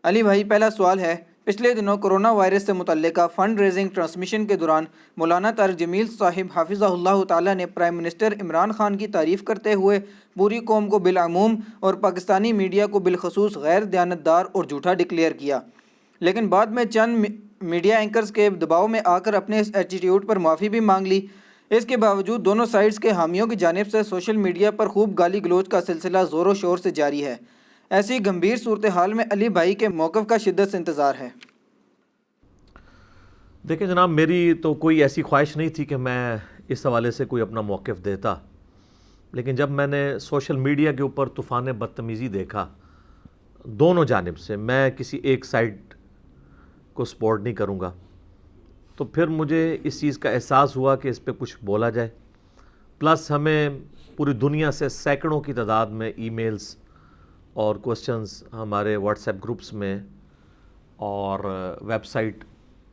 علی بھائی، پہلا سوال ہے، پچھلے دنوں کرونا وائرس سے متعلقہ فنڈ ریزنگ ٹرانسمیشن کے دوران مولانا طارق جمیل صاحب حافظہ اللہ تعالیٰ نے پرائم منسٹر عمران خان کی تعریف کرتے ہوئے پوری قوم کو بالعموم اور پاکستانی میڈیا کو بالخصوص غیر دیانتدار اور جھوٹا ڈکلیئر کیا، لیکن بعد میں چند میڈیا اینکرز کے دباؤ میں آ کر اپنے اس ایٹیٹیوڈ پر معافی بھی مانگ لی۔ اس کے باوجود دونوں سائڈز کے حامیوں کی جانب سے سوشل میڈیا پر خوب گالی گلوچ کا سلسلہ زور و شور سے جاری ہے۔ ایسی گمبھیر صورتحال میں علی بھائی کے موقف کا شدت سے انتظار ہے۔ دیکھیں جناب، میری تو کوئی ایسی خواہش نہیں تھی کہ میں اس حوالے سے کوئی اپنا موقف دیتا، لیکن جب میں نے سوشل میڈیا کے اوپر طوفان بدتمیزی دیکھا دونوں جانب سے، میں کسی ایک سائڈ کو سپورٹ نہیں کروں گا، تو پھر مجھے اس چیز کا احساس ہوا کہ اس پہ کچھ بولا جائے۔ پلس ہمیں پوری دنیا سے سینکڑوں کی تعداد میں ای میلز اور کوسچنز ہمارے واٹس ایپ گروپس میں اور ویب سائٹ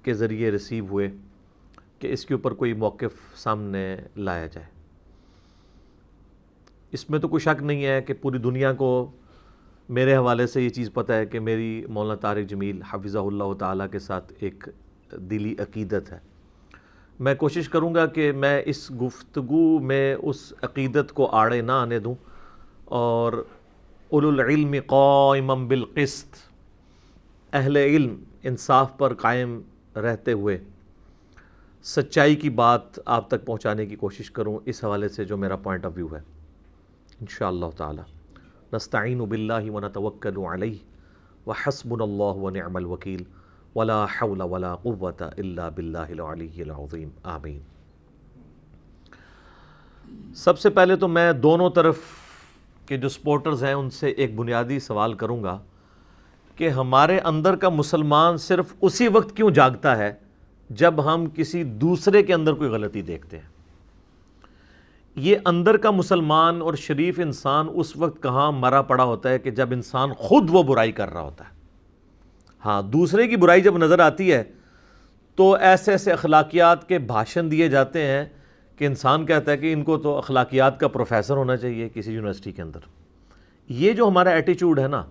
کے ذریعے ریسیو ہوئے کہ اس کے اوپر کوئی موقف سامنے لایا جائے۔ اس میں تو کوئی شک نہیں ہے کہ پوری دنیا کو میرے حوالے سے یہ چیز پتہ ہے کہ میری مولانا طارق جمیل حفظہ اللہ تعالیٰ کے ساتھ ایک دلی عقیدت ہے۔ میں کوشش کروں گا کہ میں اس گفتگو میں اس عقیدت کو آڑے نہ آنے دوں، اور اولو العلم قائما بالقسط، اہل علم انصاف پر قائم رہتے ہوئے سچائی کی بات آپ تک پہنچانے کی کوشش کروں۔ اس حوالے سے جو میرا پوائنٹ آف ویو ہے، انشاءاللہ تعالی نستعین باللہ ونتوکل علیہ وحسبنا اللہ ونعم الوکیل ولا حول ولا قوة الا باللہ العلی العظیم، آمین۔ سب سے پہلے تو میں دونوں طرف کے جو سپورٹرز ہیں ان سے ایک بنیادی سوال کروں گا کہ ہمارے اندر کا مسلمان صرف اسی وقت کیوں جاگتا ہے جب ہم کسی دوسرے کے اندر کوئی غلطی دیکھتے ہیں؟ یہ اندر کا مسلمان اور شریف انسان اس وقت کہاں مرا پڑا ہوتا ہے کہ جب انسان خود وہ برائی کر رہا ہوتا ہے۔ ہاں، دوسرے کی برائی جب نظر آتی ہے تو ایسے ایسے اخلاقیات کے بھاشن دیے جاتے ہیں کہ انسان کہتا ہے کہ ان کو تو اخلاقیات کا پروفیسر ہونا چاہیے کسی یونیورسٹی کے اندر۔ یہ جو ہمارا ایٹیچیوڈ ہے نا،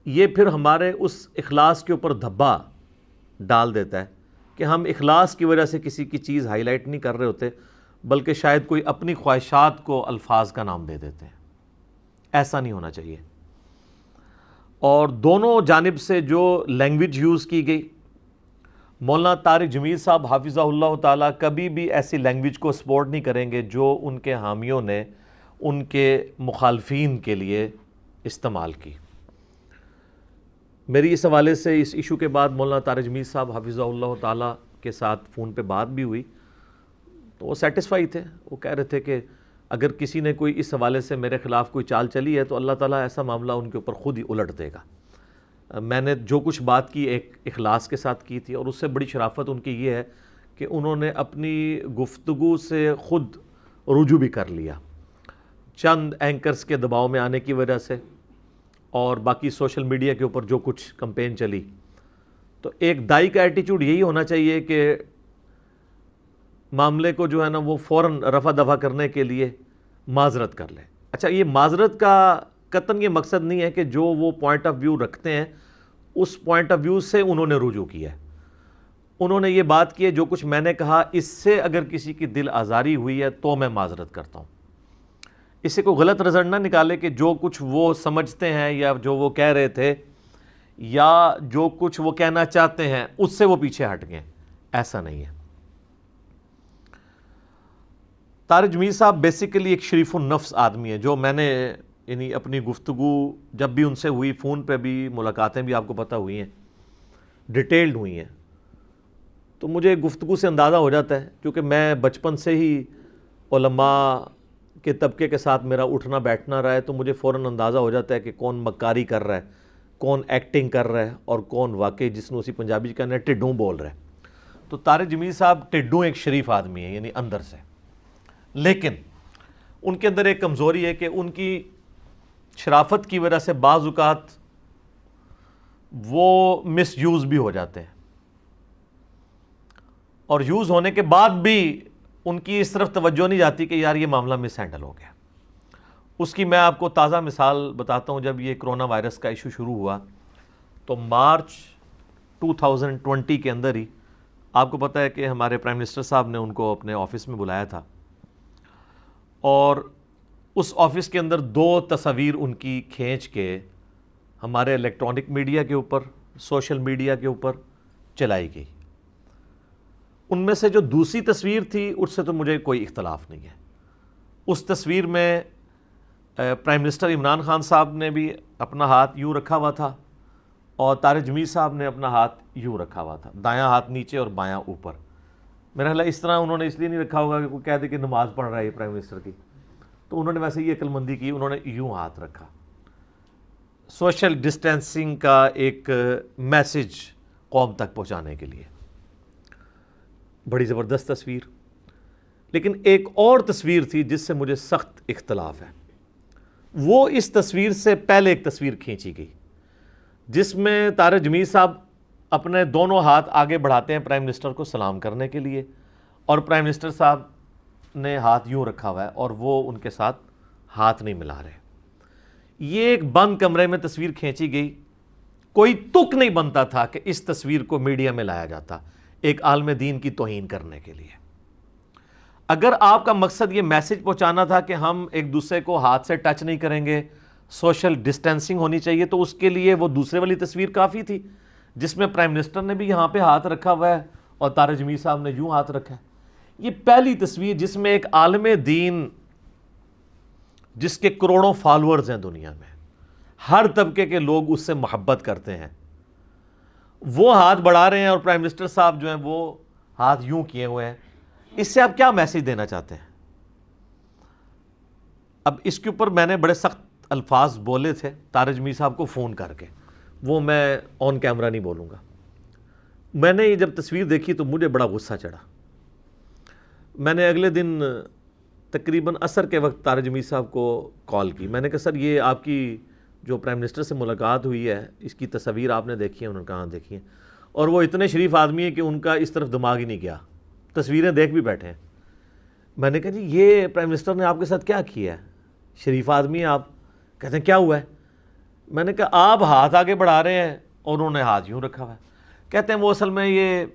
یہ پھر ہمارے اس اخلاص کے اوپر دھبا ڈال دیتا ہے کہ ہم اخلاص کی وجہ سے کسی کی چیز ہائی لائٹ نہیں کر رہے ہوتے، بلکہ شاید کوئی اپنی خواہشات کو الفاظ کا نام دے دیتے ہیں۔ ایسا نہیں ہونا چاہیے۔ اور دونوں جانب سے جو لینگویج یوز کی گئی، مولانا طارق جمیل صاحب حافظہ اللہ تعالیٰ کبھی بھی ایسی لینگویج کو سپورٹ نہیں کریں گے جو ان کے حامیوں نے ان کے مخالفین کے لیے استعمال کی۔ میری اس حوالے سے اس ایشو کے بعد مولانا طارق جمیل صاحب حافظہ اللہ تعالیٰ کے ساتھ فون پہ بات بھی ہوئی، تو وہ سیٹسفائی تھے۔ وہ کہہ رہے تھے کہ اگر کسی نے کوئی اس حوالے سے میرے خلاف کوئی چال چلی ہے تو اللہ تعالیٰ ایسا معاملہ ان کے اوپر خود ہی الٹ دے گا۔ میں نے جو کچھ بات کی ایک اخلاص کے ساتھ کی تھی، اور اس سے بڑی شرافت ان کی یہ ہے کہ انہوں نے اپنی گفتگو سے خود رجوع بھی کر لیا، چند اینکرز کے دباؤ میں آنے کی وجہ سے اور باقی سوشل میڈیا کے اوپر جو کچھ کمپین چلی۔ تو ایک دائی کا ایٹیچیوڈ یہی ہونا چاہیے کہ معاملے کو جو ہے نا وہ فوراً رفع دفع کرنے کے لیے معذرت کر لے۔ اچھا، یہ معذرت کا قطعاً یہ مقصد نہیں ہے کہ جو وہ پوائنٹ آف ویو رکھتے ہیں اس پوائنٹ آف ویو سے انہوں نے رجوع کیا ہے۔ انہوں نے یہ بات کی ہے جو کچھ میں نے کہا اس سے اگر کسی کی دل آزاری ہوئی ہے تو میں معذرت کرتا ہوں۔ اس سے کوئی غلط رزلٹ نہ نکالے کہ جو کچھ وہ سمجھتے ہیں یا جو وہ کہہ رہے تھے یا جو کچھ وہ کہنا چاہتے ہیں اس سے وہ پیچھے ہٹ گئے، ایسا نہیں ہے۔ طارق جمیل صاحب بیسیکلی ایک شریف النفس آدمی ہے، جو میں نے یعنی اپنی گفتگو جب بھی ان سے ہوئی، فون پہ بھی ملاقاتیں بھی آپ کو پتہ ہوئی ہیں، ڈیٹیلڈ ہوئی ہیں، تو مجھے گفتگو سے اندازہ ہو جاتا ہے، کیونکہ میں بچپن سے ہی علماء کے طبقے کے ساتھ میرا اٹھنا بیٹھنا رہا ہے، تو مجھے فوراً اندازہ ہو جاتا ہے کہ کون مکاری کر رہا ہے، کون ایکٹنگ کر رہا ہے، اور کون واقعی جس نے اسی پنجابی کا ٹڈوں بول رہا ہے۔ تو طارق جمیل صاحب ٹڈوں ایک شریف آدمی ہے، یعنی اندر سے، لیکن ان کے اندر ایک کمزوری ہے کہ ان کی شرافت کی وجہ سے بعض اوقات وہ مس یوز بھی ہو جاتے ہیں، اور یوز ہونے کے بعد بھی ان کی اس طرف توجہ نہیں جاتی کہ یار یہ معاملہ مس ہینڈل ہو گیا۔ اس کی میں آپ کو تازہ مثال بتاتا ہوں۔ جب یہ کرونا وائرس کا ایشو شروع ہوا تو مارچ 2020 کے اندر ہی آپ کو پتہ ہے کہ ہمارے پرائم منسٹر صاحب نے ان کو اپنے آفس میں بلایا تھا، اور اس آفس کے اندر 2 تصاویر ان کی کھینچ کے ہمارے الیکٹرانک میڈیا کے اوپر، سوشل میڈیا کے اوپر چلائی گئی۔ ان میں سے جو دوسری تصویر تھی اس سے تو مجھے کوئی اختلاف نہیں ہے۔ اس تصویر میں پرائم منسٹر عمران خان صاحب نے بھی اپنا ہاتھ یوں رکھا ہوا تھا، اور طارق جمیل صاحب نے اپنا ہاتھ یوں رکھا ہوا تھا، دایاں ہاتھ نیچے اور بایاں اوپر۔ میرا خیال ہے اس طرح انہوں نے اس لیے نہیں رکھا ہوگا کہ کوئی کہہ دے کہ نماز پڑھ رہا ہے یہ پرائم منسٹر کی، تو انہوں نے ویسے یہ عقل مندی کی، انہوں نے یوں ہاتھ رکھا۔ سوشل ڈسٹینسنگ کا ایک میسج قوم تک پہنچانے کے لیے بڑی زبردست تصویر۔ لیکن ایک اور تصویر تھی جس سے مجھے سخت اختلاف ہے، وہ اس تصویر سے پہلے ایک تصویر کھینچی گئی جس میں طارق جمیل صاحب اپنے دونوں ہاتھ آگے بڑھاتے ہیں پرائم منسٹر کو سلام کرنے کے لیے، اور پرائم منسٹر صاحب نے ہاتھ یوں رکھا ہوا ہے اور وہ ان کے ساتھ ہاتھ نہیں ملا رہے۔ یہ ایک بند کمرے میں تصویر کھینچی گئی، کوئی تک نہیں بنتا تھا کہ اس تصویر کو میڈیا میں لایا جاتا ایک عالم دین کی توہین کرنے کے لیے۔ اگر آپ کا مقصد یہ میسج پہنچانا تھا کہ ہم ایک دوسرے کو ہاتھ سے ٹچ نہیں کریں گے، سوشل ڈسٹینسنگ ہونی چاہیے، تو اس کے لیے وہ دوسرے والی تصویر کافی تھی جس میں پرائم منسٹر نے بھی یہاں پہ ہاتھ رکھا ہوا ہے اور طارق جمیل صاحب نے یوں ہاتھ رکھا ہے۔ یہ پہلی تصویر جس میں ایک عالم دین جس کے کروڑوں فالورز ہیں دنیا میں، ہر طبقے کے لوگ اس سے محبت کرتے ہیں، وہ ہاتھ بڑھا رہے ہیں اور پرائم منسٹر صاحب جو ہیں وہ ہاتھ یوں کیے ہوئے ہیں۔ اس سے آپ کیا میسج دینا چاہتے ہیں؟ اب اس کے اوپر میں نے بڑے سخت الفاظ بولے تھے طارق جمیل صاحب کو فون کر کے، وہ میں آن کیمرہ نہیں بولوں گا۔ میں نے یہ جب تصویر دیکھی تو مجھے بڑا غصہ چڑھا۔ میں نے اگلے دن تقریباً عصر کے وقت طارق جمیل صاحب کو کال کی، میں نے کہا سر یہ آپ کی جو پرائم منسٹر سے ملاقات ہوئی ہے اس کی تصاویر آپ نے دیکھی ہیں؟ انہوں نے کہاں دیکھی ہیں، اور وہ اتنے شریف آدمی ہیں کہ ان کا اس طرف دماغ ہی نہیں گیا، تصویریں دیکھ بھی بیٹھے ہیں۔ میں نے کہا جی یہ پرائم منسٹر نے آپ کے ساتھ کیا کیا ہے؟ شریف آدمی ہیں آپ۔ کہتے ہیں کیا ہوا ہے؟ میں نے کہا آپ ہاتھ آگے بڑھا رہے ہیں اور انہوں نے ہاتھ یوں رکھا ہوا ہے۔ کہتے ہیں وہ اصل میں یہ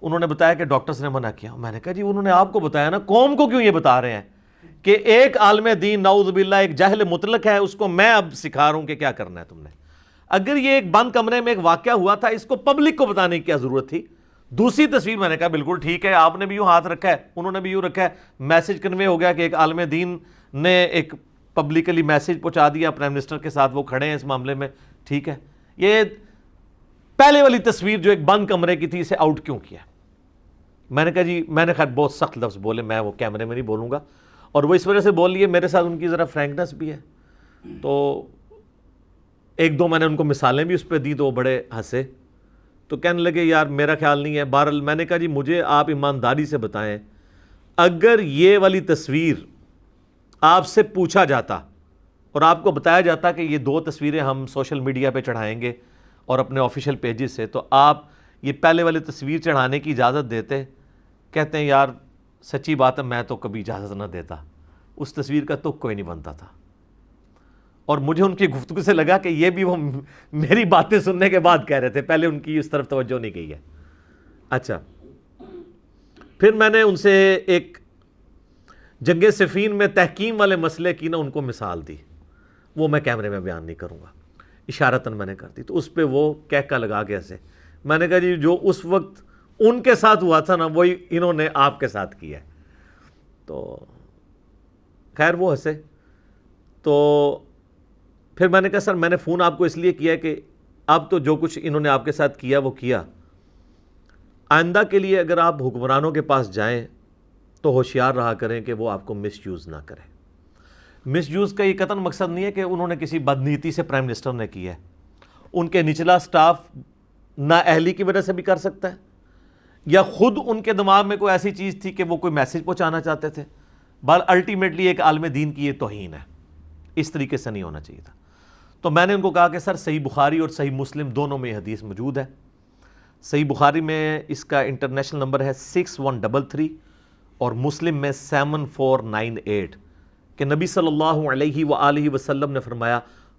انہوں نے بتایا کہ ڈاکٹرز نے منع کیا۔ میں نے کہا جی انہوں نے آپ کو بتایا نا، قوم کو کیوں یہ بتا رہے ہیں کہ ایک عالم دین نعوذ باللہ ایک جاہل مطلق ہے، اس کو میں اب سکھا رہا ہوں کہ کیا کرنا ہے تم نے۔ اگر یہ ایک بند کمرے میں ایک واقعہ ہوا تھا اس کو پبلک کو بتانے کی کیا ضرورت تھی؟ دوسری تصویر میں نے کہا بالکل ٹھیک ہے، آپ نے بھی یوں ہاتھ رکھا ہے، انہوں نے بھی یوں رکھا ہے، میسج کنوے ہو گیا کہ ایک عالم دین نے ایک پبلکلی میسج پہنچا دیا پرائم منسٹر کے ساتھ، وہ کھڑے ہیں اس معاملے میں، ٹھیک ہے۔ یہ پہلے والی تصویر جو ایک بند کمرے کی تھی اسے آؤٹ کیوں کیا؟ میں نے کہا جی میں نے خیر بہت سخت لفظ بولے، میں وہ کیمرے میں نہیں بولوں گا، اور وہ اس وجہ سے بول لیے میرے ساتھ ان کی ذرا فرینکنس بھی ہے، تو ایک دو میں نے ان کو مثالیں بھی اس پہ دی تو وہ بڑے ہنسے، تو کہنے لگے یار میرا خیال نہیں ہے۔ بہرحال میں نے کہا جی مجھے آپ ایمانداری سے بتائیں، اگر یہ والی تصویر آپ سے پوچھا جاتا اور آپ کو بتایا جاتا کہ یہ 2 تصویریں ہم سوشل میڈیا پہ چڑھائیں گے اور اپنے آفیشیل پیجز سے، تو آپ یہ پہلے والی تصویر چڑھانے کی اجازت دیتے؟ کہتے ہیں یار سچی بات ہے میں تو کبھی اجازت نہ دیتا، اس تصویر کا تو کوئی نہیں بنتا تھا۔ اور مجھے ان کی گفتگو سے لگا کہ یہ بھی وہ میری باتیں سننے کے بعد کہہ رہے تھے، پہلے ان کی اس طرف توجہ نہیں گئی ہے۔ اچھا، پھر میں نے ان سے ایک جنگ صفین میں تحکیم والے مسئلے کی نا ان کو مثال دی، وہ میں کیمرے میں بیان نہیں کروں گا، اشارتاً میں نے کر دی، تو اس پہ وہ کہکا لگا کے ایسے۔ میں نے کہا جی جو اس وقت ان کے ساتھ ہوا تھا نا وہی انہوں نے آپ کے ساتھ کیا ہے، تو خیر وہ ہنسے۔ تو پھر میں نے کہا سر میں نے فون آپ کو اس لیے کیا کہ اب تو جو کچھ انہوں نے آپ کے ساتھ کیا وہ کیا، آئندہ کے لیے اگر آپ حکمرانوں کے پاس جائیں تو ہوشیار رہا کریں کہ وہ آپ کو مس یوز نہ کریں۔ مس یوز کا یہ قطعاً مقصد نہیں ہے کہ انہوں نے کسی بدنیتی سے پرائم منسٹر نے کی ہے، ان کے نچلا سٹاف نااہلی کی وجہ سے بھی کر سکتا ہے، یا خود ان کے دماغ میں کوئی ایسی چیز تھی کہ وہ کوئی میسج پہنچانا چاہتے تھے، بل الٹیمیٹلی ایک عالم دین کی یہ توہین ہے، اس طریقے سے نہیں ہونا چاہیے تھا۔ تو میں نے ان کو کہا کہ سر صحیح بخاری اور صحیح مسلم دونوں میں یہ حدیث موجود ہے۔ صحیح بخاری میں اس کا انٹرنیشنل نمبر ہے 6133 اور مسلم میں 7498 کہ نبی صلی اللہ علیہ وآلہ وسلم نے فرمایا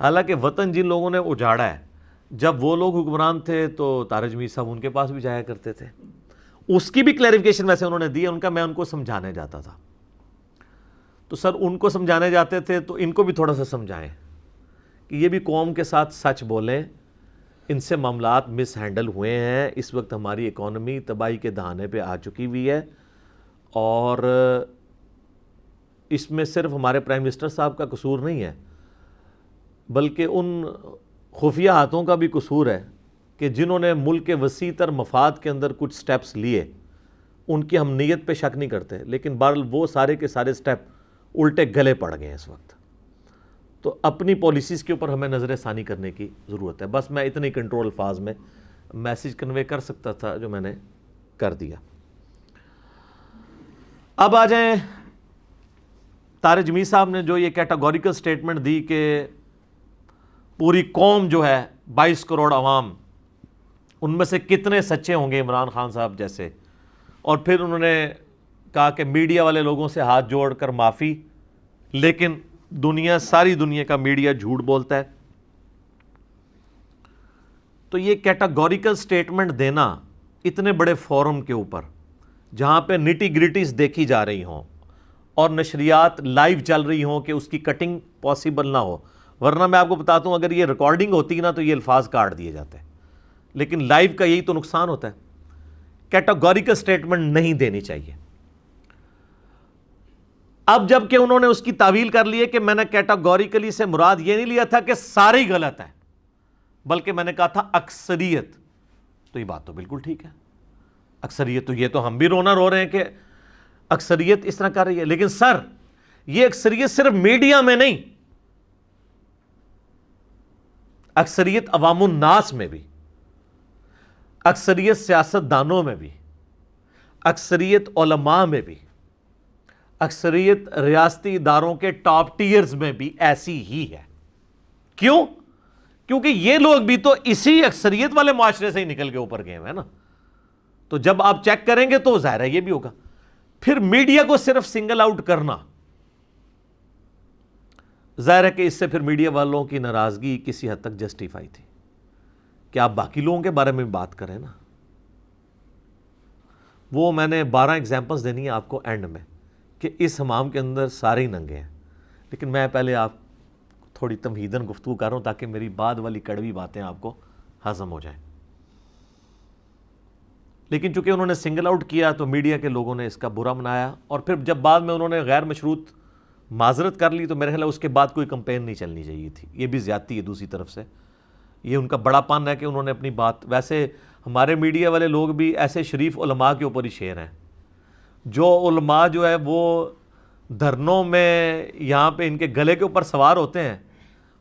حالانکہ وطن جن لوگوں نے اجاڑا ہے، جب وہ لوگ حکمران تھے تو طارق جمیل صاحب ان کے پاس بھی جایا کرتے تھے. اس کی بھی کلیریفیکیشن ویسے انہوں نے دی ہے، میں ان کو سمجھانے جاتا تھا. تو سر ان کو سمجھانے جاتے تھے تو ان کو بھی تھوڑا سا سمجھائیں کہ یہ بھی قوم کے ساتھ سچ بولیں. ان سے معاملات مس ہینڈل ہوئے ہیں. اس وقت ہماری اکانومی تباہی کے دہانے پہ آ چکی ہوئی ہے، اور اس میں صرف ہمارے پرائم منسٹر صاحب کا قصور نہیں ہے، بلکہ ان خفیہ ہاتھوں کا بھی قصور ہے کہ جنہوں نے ملک کے وسیع تر مفاد کے اندر کچھ سٹیپس لیے. ان کی ہم نیت پہ شک نہیں کرتے، لیکن بہرحال وہ سارے کے سارے سٹیپ الٹے گلے پڑ گئے ہیں اس وقت. تو اپنی پالیسیز کے اوپر ہمیں نظر ثانی کرنے کی ضرورت ہے. بس میں اتنے کنٹرول الفاظ میں میسیج کنوے کر سکتا تھا جو میں نے کر دیا. اب آ جائیں طارق جمیل صاحب نے جو یہ کیٹاگوریکل سٹیٹمنٹ دی کہ پوری قوم جو ہے 22 کروڑ عوام، ان میں سے کتنے سچے ہوں گے عمران خان صاحب جیسے. اور پھر انہوں نے کہا کہ میڈیا والے لوگوں سے ہاتھ جوڑ کر معافی، لیکن ساری دنیا کا میڈیا جھوٹ بولتا ہے. تو یہ کیٹاگوریکل سٹیٹمنٹ دینا اتنے بڑے فورم کے اوپر جہاں پہ نیٹی گریٹیز دیکھی جا رہی ہوں اور نشریات لائیو چل رہی ہوں کہ اس کی کٹنگ پاسبل نہ ہو. ورنہ میں آپ کو بتاتا ہوں اگر یہ ریکارڈنگ ہوتی نا تو یہ الفاظ کاٹ دیے جاتے ہیں، لیکن لائیو کا یہی تو نقصان ہوتا ہے. کیٹاگوریکل سٹیٹمنٹ نہیں دینی چاہیے. اب جب کہ انہوں نے اس کی تعویل کر لی ہے کہ میں نے کیٹاگوریکلی سے مراد یہ نہیں لیا تھا کہ سارے ہی غلط ہیں، بلکہ میں نے کہا تھا اکثریت. تو یہ بات تو بالکل ٹھیک ہے، اکثریت تو یہ تو ہم بھی رونا رو رہے ہیں کہ اکثریت اس طرح کر رہی ہے. لیکن سر یہ اکثریت صرف میڈیا میں نہیں، اکثریت عوام الناس میں بھی، اکثریت سیاست دانوں میں بھی، اکثریت علماء میں بھی، اکثریت ریاستی اداروں کے ٹاپ ٹیئرز میں بھی ایسی ہی ہے. کیوں؟ کیونکہ یہ لوگ بھی تو اسی اکثریت والے معاشرے سے ہی نکل کے اوپر گئے ہیں نا. تو جب آپ چیک کریں گے تو ظاہر ہے یہ بھی ہوگا. پھر میڈیا کو صرف سنگل آؤٹ کرنا، ظاہر ہے کہ اس سے پھر میڈیا والوں کی ناراضگی کسی حد تک جسٹیفائی تھی کہ آپ باقی لوگوں کے بارے میں بھی بات کریں نا. وہ میں نے 12 ایگزامپلز دینی ہیں آپ کو اینڈ میں کہ اس حمام کے اندر سارے ہی ننگے ہیں. لیکن میں پہلے آپ تھوڑی تمہیدن گفتگو کر رہا ہوں تاکہ میری بعد والی کڑوی باتیں آپ کو ہضم ہو جائیں. لیکن چونکہ انہوں نے سنگل آؤٹ کیا تو میڈیا کے لوگوں نے اس کا برا منایا، اور پھر جب بعد میں انہوں نے غیر مشروط معذرت کر لی تو میرے خیال ہے اس کے بعد کوئی کمپین نہیں چلنی چاہیے تھی. یہ بھی زیادتی ہے دوسری طرف سے. یہ ان کا بڑا پن ہے کہ انہوں نے اپنی بات، ویسے ہمارے میڈیا والے لوگ بھی ایسے شریف علماء کے اوپر ہی شیر ہیں. جو علماء جو ہے وہ دھرنوں میں یہاں پہ ان کے گلے کے اوپر سوار ہوتے ہیں،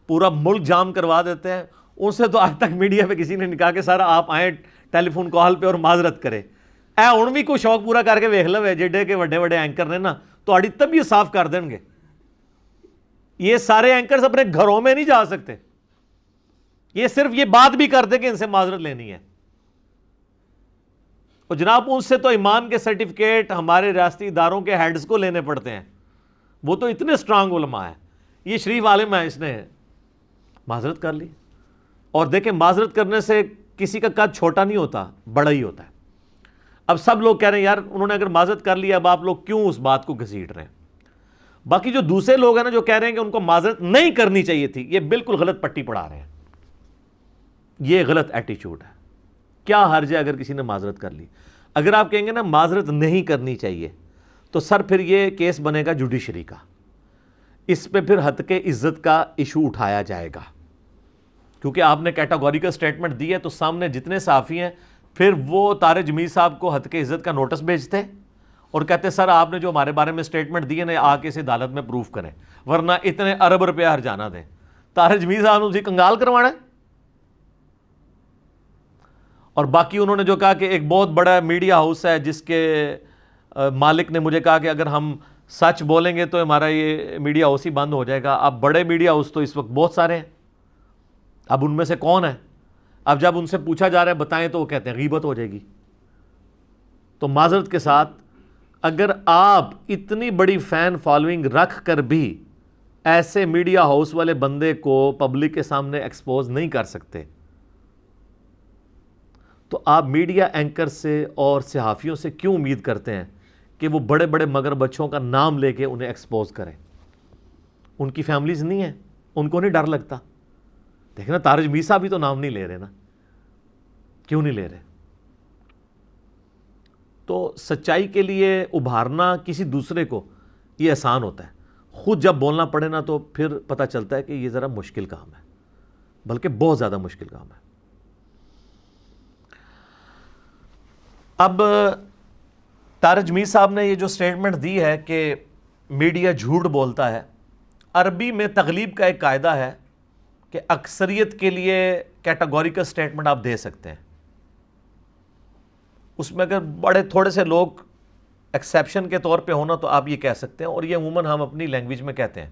پورا ملک جام کروا دیتے ہیں، ان سے تو آج تک میڈیا پہ کسی نے نہیں کہا کہ سر آپ آئیں ٹیلی فون کال پہ اور معذرت کرے. ہن بھی کوئی شوق پورا کر کے ویکھ لو جیڈے کے وڈے وڈے اینکر نے نا تہاڈی طبیعت صاف کر دیں گے. یہ سارے اینکرز اپنے گھروں میں نہیں جا سکتے، یہ صرف یہ بات بھی کر دیں کہ ان سے معذرت لینی ہے. اور جناب ان سے تو ایمان کے سرٹیفکیٹ ہمارے ریاستی اداروں کے ہیڈز کو لینے پڑتے ہیں. وہ تو اتنے سٹرانگ علماء ہیں. یہ شریف عالم ہے، اس نے معذرت کر لی. اور دیکھیں معذرت کرنے سے کسی کا قد چھوٹا نہیں ہوتا، بڑا ہی ہوتا ہے. اب سب لوگ کہہ رہے ہیں یار انہوں نے اگر معذرت کر لی اب آپ لوگ کیوں اس بات کو گھسیٹ رہے ہیں. باقی جو دوسرے لوگ ہیں نا جو کہہ رہے ہیں کہ ان کو معذرت نہیں کرنی چاہیے تھی، یہ بالکل غلط پٹی پڑھا رہے ہیں. یہ غلط ایٹیچیوڈ ہے. کیا حرج ہے اگر کسی نے معذرت کر لی؟ اگر آپ کہیں گے نا معذرت نہیں کرنی چاہیے تو سر پھر یہ کیس بنے گا جوڈیشری کا. اس پہ پھر حد کے عزت کا ایشو اٹھایا جائے گا، کیونکہ آپ نے کیٹاگوریکل سٹیٹمنٹ دی ہے تو سامنے جتنے صحافی ہیں پھر وہ طارق جمیل صاحب کو حد کے عزت کا نوٹس بھیجتے اور کہتے سر آپ نے جو ہمارے بارے میں سٹیٹمنٹ دی ہے نا آ کے اسے عدالت میں پروف کریں ورنہ اتنے ارب روپیہ ہرجانہ دیں. طارق جمیل صاحب نے اسے کنگال کروانا ہے. اور باقی انہوں نے جو کہا کہ ایک بہت بڑا میڈیا ہاؤس ہے جس کے مالک نے مجھے کہا کہ اگر ہم سچ بولیں گے تو ہمارا یہ میڈیا ہاؤس ہی بند ہو جائے گا. اب بڑے میڈیا ہاؤس تو اس وقت بہت سارے ہیں، اب ان میں سے کون ہے؟ اب جب ان سے پوچھا جا رہا ہے بتائیں تو وہ کہتے ہیں غیبت ہو جائے گی. تو معذرت کے ساتھ اگر آپ اتنی بڑی فین فالوئنگ رکھ کر بھی ایسے میڈیا ہاؤس والے بندے کو پبلک کے سامنے ایکسپوز نہیں کر سکتے، تو آپ میڈیا اینکر سے اور صحافیوں سے کیوں امید کرتے ہیں کہ وہ بڑے بڑے مگر بچوں کا نام لے کے انہیں ایکسپوز کریں؟ ان کی فیملیز نہیں ہیں، ان کو نہیں ڈر لگتا؟ دیکھنا تارج میسا بھی تو نام نہیں لے رہے نا، کیوں نہیں لے رہے؟ تو سچائی کے لیے ابھارنا کسی دوسرے کو یہ آسان ہوتا ہے، خود جب بولنا پڑے نا تو پھر پتہ چلتا ہے کہ یہ ذرا مشکل کام ہے، بلکہ بہت زیادہ مشکل کام ہے۔ اب طارج میر صاحب نے یہ جو سٹیٹمنٹ دی ہے کہ میڈیا جھوٹ بولتا ہے، عربی میں تغلیب کا ایک قاعدہ ہے کہ اکثریت کے لیے کیٹاگوریکل سٹیٹمنٹ آپ دے سکتے ہیں، اس میں اگر بڑے تھوڑے سے لوگ ایکسیپشن کے طور پہ ہونا تو آپ یہ کہہ سکتے ہیں، اور یہ عموماً ہم اپنی لینگویج میں کہتے ہیں،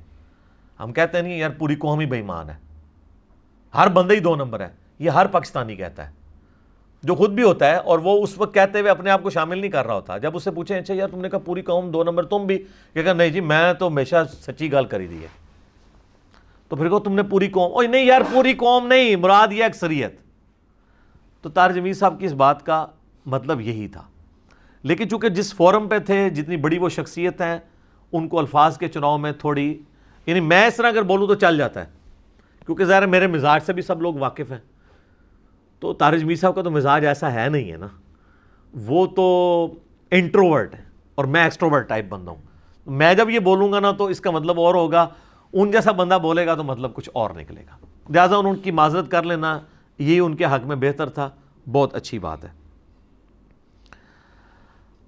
ہم کہتے ہیں نہیں یار پوری قوم ہی بے ایمان ہے، ہر بندہ ہی 2 نمبر ہے، یہ ہر پاکستانی کہتا ہے، جو خود بھی ہوتا ہے، اور وہ اس وقت کہتے ہوئے اپنے آپ کو شامل نہیں کر رہا ہوتا۔ جب اس سے پوچھیں اچھا یار تم نے کہا پوری قوم 2 نمبر، تم بھی کہا نہیں جی میں تو ہمیشہ سچی گال کری دی ہے، تو پھر کہو تم نے پوری قوم، اوہ نہیں یار پوری قوم نہیں، مراد یہ اکثریت۔ تو طارج میر صاحب کی اس بات کا مطلب یہی تھا، لیکن چونکہ جس فورم پہ تھے، جتنی بڑی وہ شخصیت ہیں، ان کو الفاظ کے چناؤ میں تھوڑی، یعنی میں اس طرح اگر بولوں تو چل جاتا ہے، کیونکہ ظاہر ہے میرے مزاج سے بھی سب لوگ واقف ہیں، تو طارج میر صاحب کا تو مزاج ایسا ہے نہیں ہے نا، وہ تو انٹروورٹ ہے اور میں ایکسٹروورٹ ٹائپ بندہ ہوں، میں جب یہ بولوں گا نا تو اس کا مطلب اور ہوگا، ان جیسا بندہ بولے گا تو مطلب کچھ اور نکلے گا، لہٰذا ان کی معذرت کر لینا یہ ان کے حق میں بہتر تھا، بہت اچھی بات ہے۔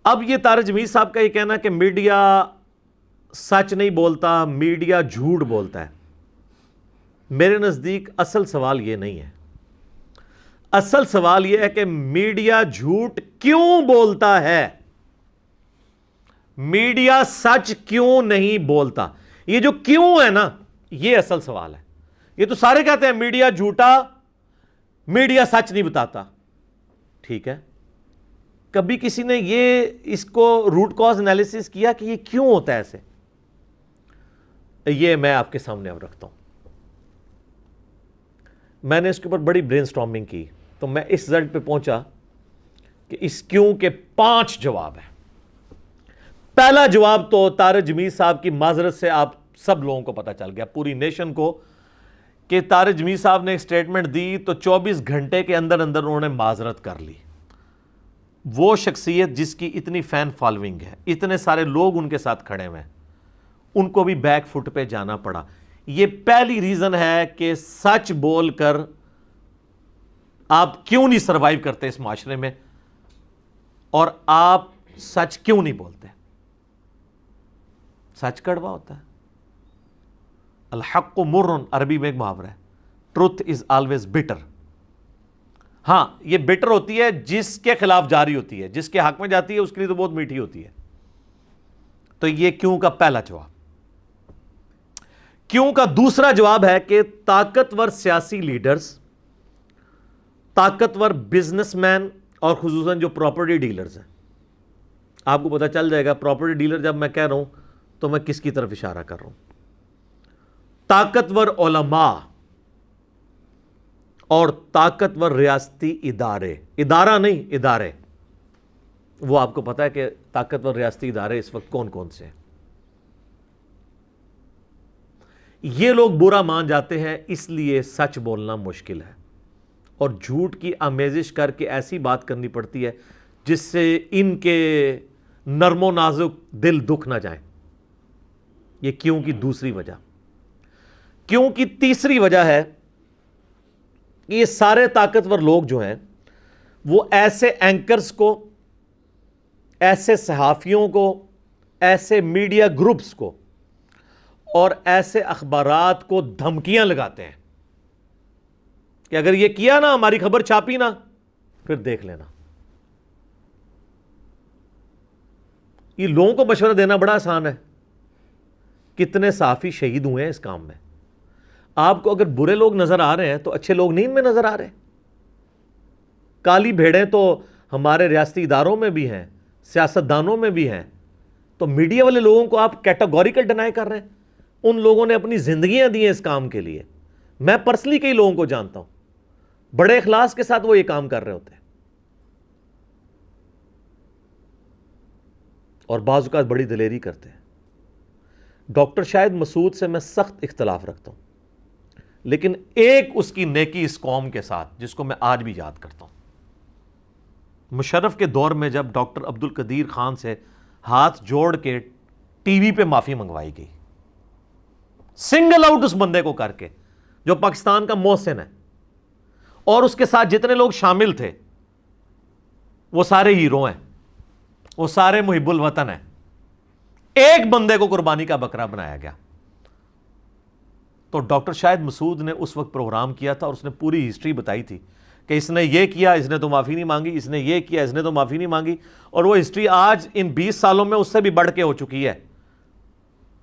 اب یہ طارج میر صاحب کا یہ کہنا کہ میڈیا سچ نہیں بولتا، میڈیا جھوٹ بولتا ہے، میرے نزدیک اصل سوال یہ نہیں ہے، اصل سوال یہ ہے کہ میڈیا جھوٹ کیوں بولتا ہے، میڈیا سچ کیوں نہیں بولتا؟ یہ جو کیوں ہے نا یہ اصل سوال ہے۔ یہ تو سارے کہتے ہیں میڈیا جھوٹا، میڈیا سچ نہیں بتاتا، ٹھیک ہے، کبھی کسی نے یہ اس کو روٹ کاز انالیسس کیا کہ یہ کیوں ہوتا ہے ایسے؟ یہ میں آپ کے سامنے اب رکھتا ہوں۔ میں نے اس کے اوپر بڑی برین سٹارمنگ کی تو میں اس رزلٹ پہ پہنچا کہ اس کیوں کے 5 جواب ہیں۔ پہلا جواب تو طارج میر صاحب کی معذرت سے آپ سب لوگوں کو پتہ چل گیا، پوری نیشن کو، کہ طارج میر صاحب نے ایک سٹیٹمنٹ دی تو 24 گھنٹے کے اندر اندر انہوں نے معذرت کر لی۔ وہ شخصیت جس کی اتنی فین فالوئنگ ہے، اتنے سارے لوگ ان کے ساتھ کھڑے ہوئے ہیں، ان کو بھی بیک فٹ پہ جانا پڑا۔ یہ پہلی ریزن ہے کہ سچ بول کر آپ کیوں نہیں سروائیو کرتے اس معاشرے میں، اور آپ سچ کیوں نہیں بولتے؟ سچ کڑوا ہوتا ہے، الحق مر، عربی میں ایک محاورہ ہے، ٹروتھ از آلویز بٹر۔ ہاں یہ بٹر ہوتی ہے جس کے خلاف جاری ہوتی ہے، جس کے حق میں جاتی ہے اس کے لیے تو بہت میٹھی ہوتی ہے۔ تو یہ کیوں کا پہلا جواب۔ کیوں کا دوسرا جواب ہے کہ طاقتور سیاسی لیڈرز، طاقتور بزنس مین، اور خصوصاً جو پراپرٹی ڈیلرز ہیں، آپ کو پتہ چل جائے گا پراپرٹی ڈیلر جب میں کہہ رہا ہوں تو میں کس کی طرف اشارہ کر رہا ہوں۔ طاقتور علماء اور طاقتور ریاستی ادارے، ادارہ نہیں ادارے، وہ آپ کو پتا ہے کہ طاقتور ریاستی ادارے اس وقت کون کون سے ہیں۔ یہ لوگ برا مان جاتے ہیں، اس لیے سچ بولنا مشکل ہے، اور جھوٹ کی آمیزش کر کے ایسی بات کرنی پڑتی ہے جس سے ان کے نرم و نازک دل دکھ نہ جائیں۔ یہ کیوں کی دوسری وجہ۔ کیوں کی تیسری وجہ ہے کہ یہ سارے طاقتور لوگ جو ہیں وہ ایسے اینکرز کو، ایسے صحافیوں کو، ایسے میڈیا گروپس کو اور ایسے اخبارات کو دھمکیاں لگاتے ہیں کہ اگر یہ کیا نا، ہماری خبر چھاپی نا، پھر دیکھ لینا۔ یہ لوگوں کو مشورہ دینا بڑا آسان ہے، کتنے صحافی شہید ہوئے ہیں اس کام میں۔ آپ کو اگر برے لوگ نظر آ رہے ہیں تو اچھے لوگ نہیں ان میں نظر آ رہے۔ کالی بھیڑیں تو ہمارے ریاستی اداروں میں بھی ہیں، سیاستدانوں میں بھی ہیں، تو میڈیا والے لوگوں کو آپ کیٹاگوریکل ڈینائی کر رہے ہیں۔ ان لوگوں نے اپنی زندگیاں دی ہیں اس کام کے لیے. میں پرسنلی کئی لوگوں کو جانتا ہوں, بڑے اخلاص کے ساتھ وہ یہ کام کر رہے ہوتے ہیں, اور بعض اوقات بڑی دلیری کرتے ہیں. ڈاکٹر شاہد مسعود سے میں سخت اختلاف رکھتا ہوں, لیکن ایک اس کی نیکی اس قوم کے ساتھ جس کو میں آج بھی یاد کرتا ہوں. مشرف کے دور میں جب ڈاکٹر عبد القدیر خان سے ہاتھ جوڑ کے ٹی وی پہ معافی منگوائی گئی, سنگل آؤٹ اس بندے کو کر کے جو پاکستان کا محسن ہے, اور اس کے ساتھ جتنے لوگ شامل تھے وہ سارے ہیرو ہیں, وہ سارے محب الوطن ہیں, ایک بندے کو قربانی کا بکرا بنایا گیا. تو ڈاکٹر شاہد مسعود نے اس وقت پروگرام کیا تھا اور اس نے پوری ہسٹری بتائی تھی کہ اس نے یہ کیا, اس نے تو معافی نہیں مانگی, اس نے یہ کیا, اس نے تو معافی نہیں مانگی. اور وہ ہسٹری آج ان 20 سالوں میں اس سے بھی بڑھ کے ہو چکی ہے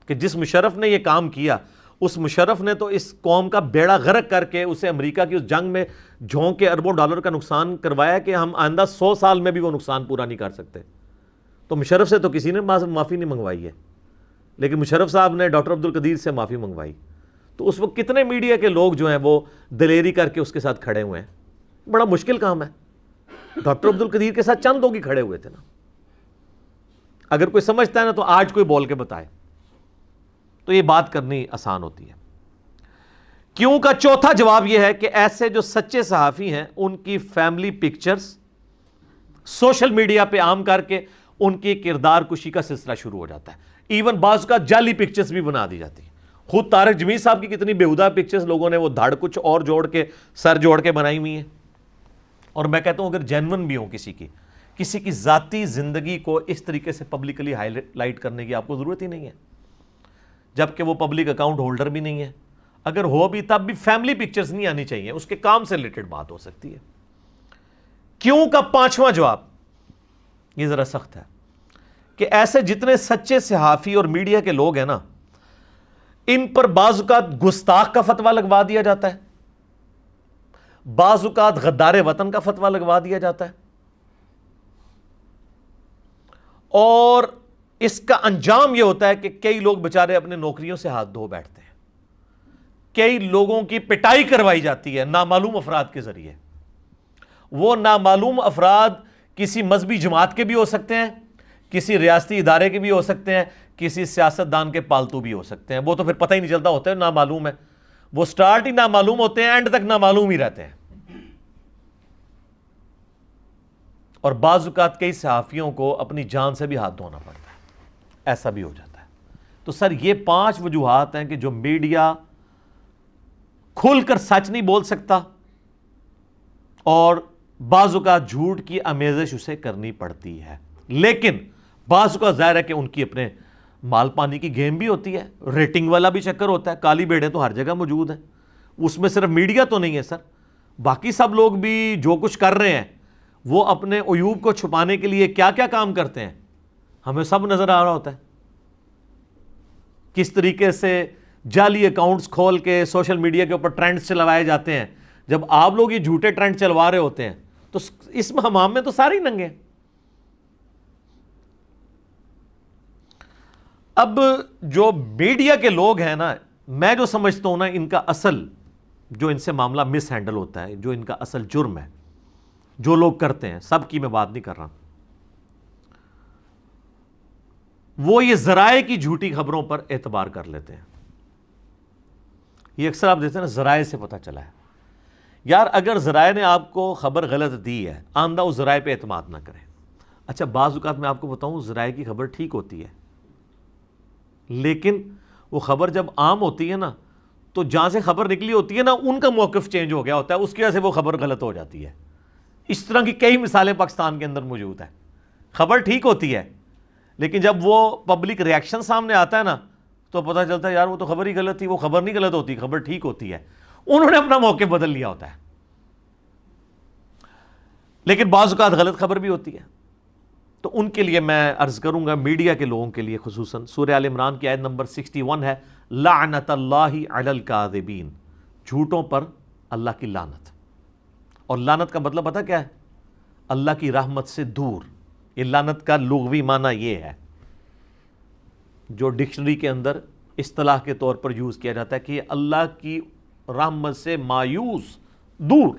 کہ جس مشرف نے یہ کام کیا, اس مشرف نے تو اس قوم کا بیڑا غرق کر کے اسے امریکہ کی اس جنگ میں جھونک کے اربوں ڈالر کا نقصان کروایا کہ ہم آئندہ 100 سال میں بھی وہ نقصان پورا نہیں کر سکتے. تو مشرف سے تو کسی نے معافی نہیں منگوائی ہے, لیکن مشرف صاحب نے ڈاکٹر عبد القدیر سے معافی منگوائی. تو اس وقت کتنے میڈیا کے لوگ جو ہیں وہ دلیری کر کے اس کے ساتھ کھڑے ہوئے ہیں. بڑا مشکل کام ہے. ڈاکٹر عبد القدیر کے ساتھ چند لوگ ہی کھڑے ہوئے تھے نا. اگر کوئی سمجھتا ہے نا تو آج کوئی بول کے بتائے, تو یہ بات کرنی آسان ہوتی ہے. کیوں کا چوتھا جواب یہ ہے کہ ایسے جو سچے صحافی ہیں ان کی فیملی پکچرز سوشل میڈیا پہ عام کر کے ان کی کردار کشی کا سلسلہ شروع ہو جاتا ہے. ایون بعض کا جعلی پکچرز بھی بنا دی جاتی ہیں. خود طارق جمیل صاحب کی کتنی بیہودہ پکچرز لوگوں نے وہ دھڑ کچھ اور جوڑ کے سر جوڑ کے بنائی ہوئی ہیں. اور میں کہتا ہوں اگر جینون بھی ہوں کسی کی ذاتی زندگی کو اس طریقے سے پبلکلی ہائی لائٹ کرنے کی آپ کو ضرورت ہی نہیں ہے, جبکہ وہ پبلک اکاؤنٹ ہولڈر بھی نہیں ہے. اگر ہو بھی تب بھی فیملی پکچرز نہیں آنی چاہیے, اس کے کام سے ریلیٹڈ بات ہو سکتی ہے. کیوں کا پانچواں جواب یہ ذرا سخت ہے کہ ایسے جتنے سچے صحافی اور میڈیا کے لوگ ہیں نا, ان پر بعض اوقات گستاخ کا فتویٰ لگوا دیا جاتا ہے, بعض اوقات غدار وطن کا فتویٰ لگوا دیا جاتا ہے, اور اس کا انجام یہ ہوتا ہے کہ کئی لوگ بےچارے اپنے نوکریوں سے ہاتھ دھو بیٹھتے ہیں. کئی لوگوں کی پٹائی کروائی جاتی ہے نامعلوم افراد کے ذریعے. وہ نامعلوم افراد کسی مذہبی جماعت کے بھی ہو سکتے ہیں, کسی ریاستی ادارے کے بھی ہو سکتے ہیں, کسی سیاستدان کے پالتو بھی ہو سکتے ہیں. وہ تو پھر پتہ ہی نہیں چلتا ہوتا ہے, نامعلوم ہے. وہ سٹارٹ ہی نامعلوم ہوتے ہیں, اینڈ تک نامعلوم ہی رہتے ہیں. اور بعض اوقات کئی صحافیوں کو اپنی جان سے بھی ہاتھ دھونا پڑتا ہے, ایسا بھی ہو جاتا ہے. تو سر یہ 5 وجوہات ہیں کہ جو میڈیا کھل کر سچ نہیں بول سکتا, اور بعض اوقات جھوٹ کی آمیزش اسے کرنی پڑتی ہے. لیکن بعض اوقات ظاہر ہے کہ ان کی اپنے مال پانی کی گیم بھی ہوتی ہے, ریٹنگ والا بھی چکر ہوتا ہے. کالی بیڑے تو ہر جگہ موجود ہیں, اس میں صرف میڈیا تو نہیں ہے سر, باقی سب لوگ بھی جو کچھ کر رہے ہیں وہ اپنے عیوب کو چھپانے کے لیے کیا کیا کام کرتے ہیں ہمیں سب نظر آ رہا ہوتا ہے. کس طریقے سے جعلی اکاؤنٹس کھول کے سوشل میڈیا کے اوپر ٹرینڈز چلوائے جاتے ہیں. جب آپ لوگ یہ جھوٹے ٹرینڈ چلوا رہے ہوتے ہیں تو اس ہمام میں تو سارے ہی ننگے. اب جو میڈیا کے لوگ ہیں نا, میں جو سمجھتا ہوں نا, ان کا اصل جو ان سے معاملہ مس ہینڈل ہوتا ہے, جو ان کا اصل جرم ہے, جو لوگ کرتے ہیں, سب کی میں بات نہیں کر رہا, وہ یہ ذرائع کی جھوٹی خبروں پر اعتبار کر لیتے ہیں. یہ اکثر آپ دیکھتے ہیں نا, ذرائع سے پتہ چلا ہے. یار اگر ذرائع نے آپ کو خبر غلط دی ہے, آندہ اس ذرائع پہ اعتماد نہ کریں. اچھا بعض اوقات میں آپ کو بتاؤں ذرائع کی خبر ٹھیک ہوتی ہے, لیکن وہ خبر جب عام ہوتی ہے نا, تو جہاں سے خبر نکلی ہوتی ہے نا, ان کا موقف چینج ہو گیا ہوتا ہے, اس کی وجہ سے وہ خبر غلط ہو جاتی ہے. اس طرح کی کئی مثالیں پاکستان کے اندر موجود ہیں. خبر ٹھیک ہوتی ہے, لیکن جب وہ پبلک ریاکشن سامنے آتا ہے نا, تو پتہ چلتا ہے یار وہ تو خبر ہی غلط تھی. وہ خبر نہیں غلط ہوتی, خبر ٹھیک ہوتی ہے. انہوں نے اپنا موقف بدل لیا ہوتا ہے. لیکن بعض اوقات غلط خبر بھی ہوتی ہے. تو ان کے لیے میں عرض کروں گا, میڈیا کے لوگوں کے لیے خصوصاً, سورہ آل عمران کی آیت نمبر 61 ہے, لعنت اللہ علی الکاذبین, جھوٹوں پر اللہ کی لعنت. اور لعنت کا مطلب پتہ کیا ہے؟ اللہ کی رحمت سے دور. یہ لعنت کا لغوی معنی یہ ہے جو ڈکشنری کے اندر اصطلاح کے طور پر یوز کیا جاتا ہے کہ یہ اللہ کی رحمت سے مایوس، دور۔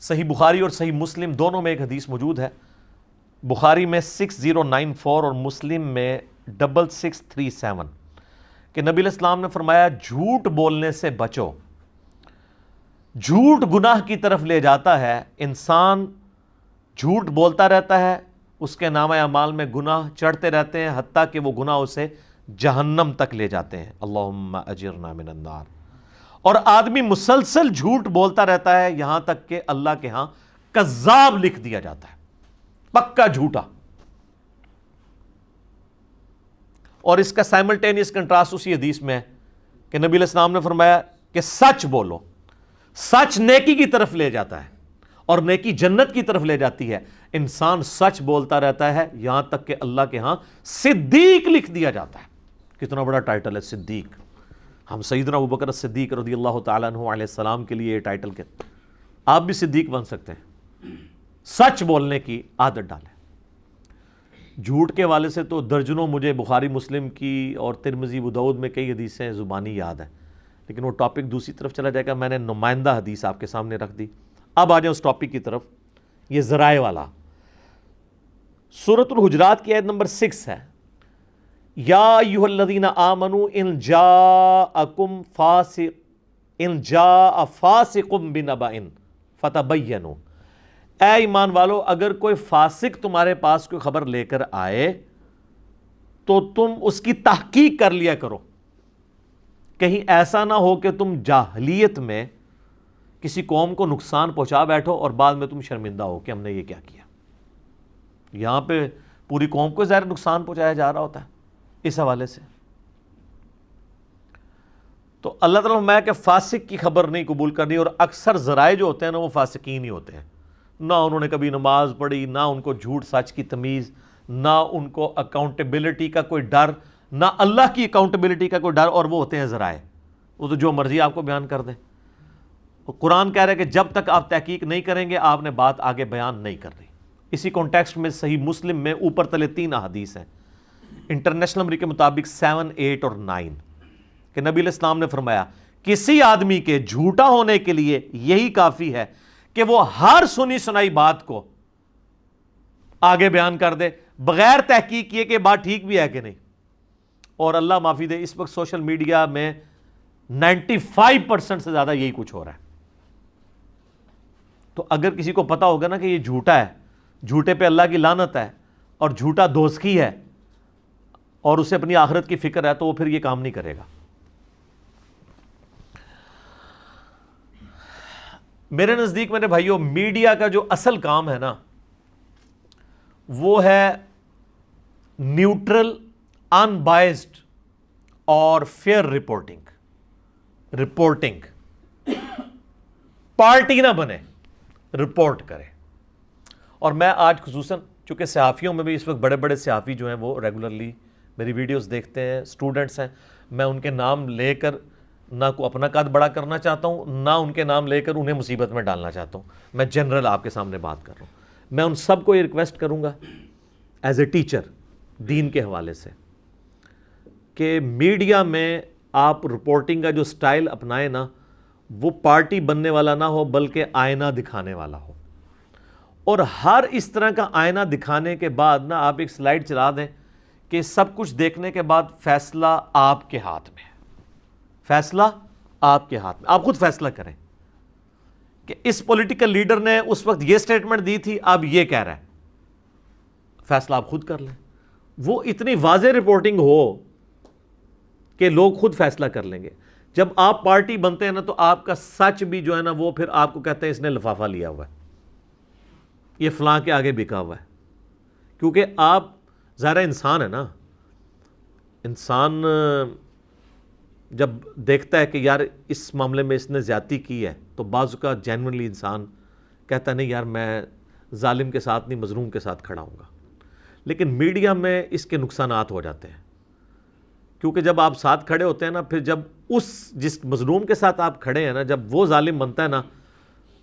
صحیح بخاری اور صحیح مسلم دونوں میں ایک حدیث موجود ہے، بخاری میں 6094 اور مسلم میں 6637، کہ نبی علیہ السلام نے فرمایا جھوٹ بولنے سے بچو، جھوٹ گناہ کی طرف لے جاتا ہے، انسان جھوٹ بولتا رہتا ہے، اس کے نامہ اعمال میں گناہ چڑھتے رہتے ہیں حتیٰ کہ وہ گناہ اسے جہنم تک لے جاتے ہیں، اللہم اجرنا من النار۔ اور آدمی مسلسل جھوٹ بولتا رہتا ہے یہاں تک کہ اللہ کے ہاں کذاب لکھ دیا جاتا ہے، پکا جھوٹا۔ اور اس کا سائملٹینیس کنٹراسٹ اسی حدیث میں ہے کہ نبی علیہ السلام نے فرمایا کہ سچ بولو، سچ نیکی کی طرف لے جاتا ہے اور نیکی جنت کی طرف لے جاتی ہے۔ انسان سچ بولتا رہتا ہے یہاں تک کہ اللہ کے ہاں صدیق لکھ دیا جاتا ہے۔ کتنا بڑا ٹائٹل ہے صدیق۔ ہم سیدنا ابوبکر صدیق رضی اللہ تعالیٰ عنہ علیہ السلام کے لیے یہ ٹائٹل کے، آپ بھی صدیق بن سکتے ہیں۔ سچ بولنے کی عادت ڈالیں۔ جھوٹ کے والے سے تو درجنوں مجھے بخاری مسلم کی اور ترمذی ابو داؤد میں کئی حدیثیں زبانی یاد ہیں، لیکن وہ ٹاپک دوسری طرف چلا جائے گا، میں نے نمائندہ حدیث آپ کے سامنے رکھ دی۔ اب آ جائیں اس ٹاپک کی طرف، یہ ذرائع والا۔ سورۃ الحجرات کی آیت نمبر 6 ہے، یا ایھا الذین آمنوا ان جاء فاسق بنبأ فتبینوا، اے ایمان والو اگر کوئی فاسق تمہارے پاس کوئی خبر لے کر آئے تو تم اس کی تحقیق کر لیا کرو، کہیں ایسا نہ ہو کہ تم جاہلیت میں کسی قوم کو نقصان پہنچا بیٹھو اور بعد میں تم شرمندہ ہو کہ ہم نے یہ کیا کیا۔ یہاں پہ پوری قوم کو ظاہر نقصان پہنچایا جا رہا ہوتا ہے اس حوالے سے۔ تو اللہ تعالیٰ میں کہ فاسق کی خبر نہیں قبول کرنی، اور اکثر ذرائع جو ہوتے ہیں نا وہ فاسقین ہی ہوتے ہیں، نہ انہوں نے کبھی نماز پڑھی، نہ ان کو جھوٹ سچ کی تمیز، نہ ان کو اکاؤنٹیبلٹی کا کوئی ڈر، نہ اللہ کی اکاؤنٹیبلٹی کا کوئی ڈر، اور وہ ہوتے ہیں ذرائع، وہ تو جو مرضی آپ کو بیان کر دیں۔ قرآن کہہ رہا ہے کہ جب تک آپ تحقیق نہیں کریں گے آپ نے بات آگے بیان نہیں کرنی۔ اسی کانٹیکسٹ میں صحیح مسلم میں اوپر تلے 3 احادیث ہیں، انٹرنیشنل نمبر کے مطابق 7، 8 اور 9، کہ نبی علیہ السلام نے فرمایا کسی آدمی کے جھوٹا ہونے کے لیے یہی کافی ہے کہ وہ ہر سنی سنائی بات کو آگے بیان کر دے بغیر تحقیق کیے کہ بات ٹھیک بھی ہے کہ نہیں۔ اور اللہ معافی دے اس وقت سوشل میڈیا میں 95% سے زیادہ یہی کچھ ہو رہا ہے۔ تو اگر کسی کو پتا ہوگا نا کہ یہ جھوٹا ہے، جھوٹے پہ اللہ کی لعنت ہے اور جھوٹا دوزخی ہے، اور اسے اپنی آخرت کی فکر ہے، تو وہ پھر یہ کام نہیں کرے گا۔ میرے نزدیک میرے بھائیوں، میڈیا کا جو اصل کام ہے نا وہ ہے نیوٹرل، ان بائسڈ اور فیئر رپورٹنگ۔ پارٹی نہ بنے، رپورٹ کرے۔ اور میں آج خصوصاً چونکہ صحافیوں میں بھی اس وقت بڑے بڑے صحافی جو ہیں وہ ریگولرلی میری ویڈیوز دیکھتے ہیں، اسٹوڈنٹس ہیں، میں ان کے نام لے کر نہ کو اپنا قد بڑا کرنا چاہتا ہوں، نہ ان کے نام لے کر انہیں مصیبت میں ڈالنا چاہتا ہوں، میں جنرل آپ کے سامنے بات کر رہا ہوں۔ میں ان سب کو یہ ریکویسٹ کروں گا ایز اے ٹیچر دین کے حوالے سے کہ میڈیا میں آپ رپورٹنگ کا جو سٹائل اپنائیں نا وہ پارٹی بننے والا نہ ہو بلکہ آئینہ دکھانے والا ہو، اور ہر اس طرح کا آئینہ دکھانے کے بعد نا آپ ایک سلائیڈ چلا دیں کہ سب کچھ دیکھنے کے بعد فیصلہ آپ کے ہاتھ میں ہے، فیصلہ آپ کے ہاتھ میں، آپ خود فیصلہ کریں کہ اس پولیٹیکل لیڈر نے اس وقت یہ سٹیٹمنٹ دی تھی، اب یہ کہہ رہا ہے، فیصلہ آپ خود کر لیں۔ وہ اتنی واضح رپورٹنگ ہو کہ لوگ خود فیصلہ کر لیں گے۔ جب آپ پارٹی بنتے ہیں نا تو آپ کا سچ بھی جو ہے نا وہ پھر آپ کو کہتے ہیں اس نے لفافہ لیا ہوا ہے، یہ فلاں کے آگے بکا ہوا ہے، کیونکہ آپ ظاہر انسان ہے نا، انسان جب دیکھتا ہے کہ یار اس معاملے میں اس نے زیادتی کی ہے تو بعض کا جینوئنلی انسان کہتا ہے نہیں یار میں ظالم کے ساتھ نہیں مظلوم کے ساتھ کھڑا ہوں گا۔ لیکن میڈیا میں اس کے نقصانات ہو جاتے ہیں، کیونکہ جب آپ ساتھ کھڑے ہوتے ہیں نا، پھر جب جس مظلوم کے ساتھ آپ کھڑے ہیں نا، جب وہ ظالم بنتا ہے نا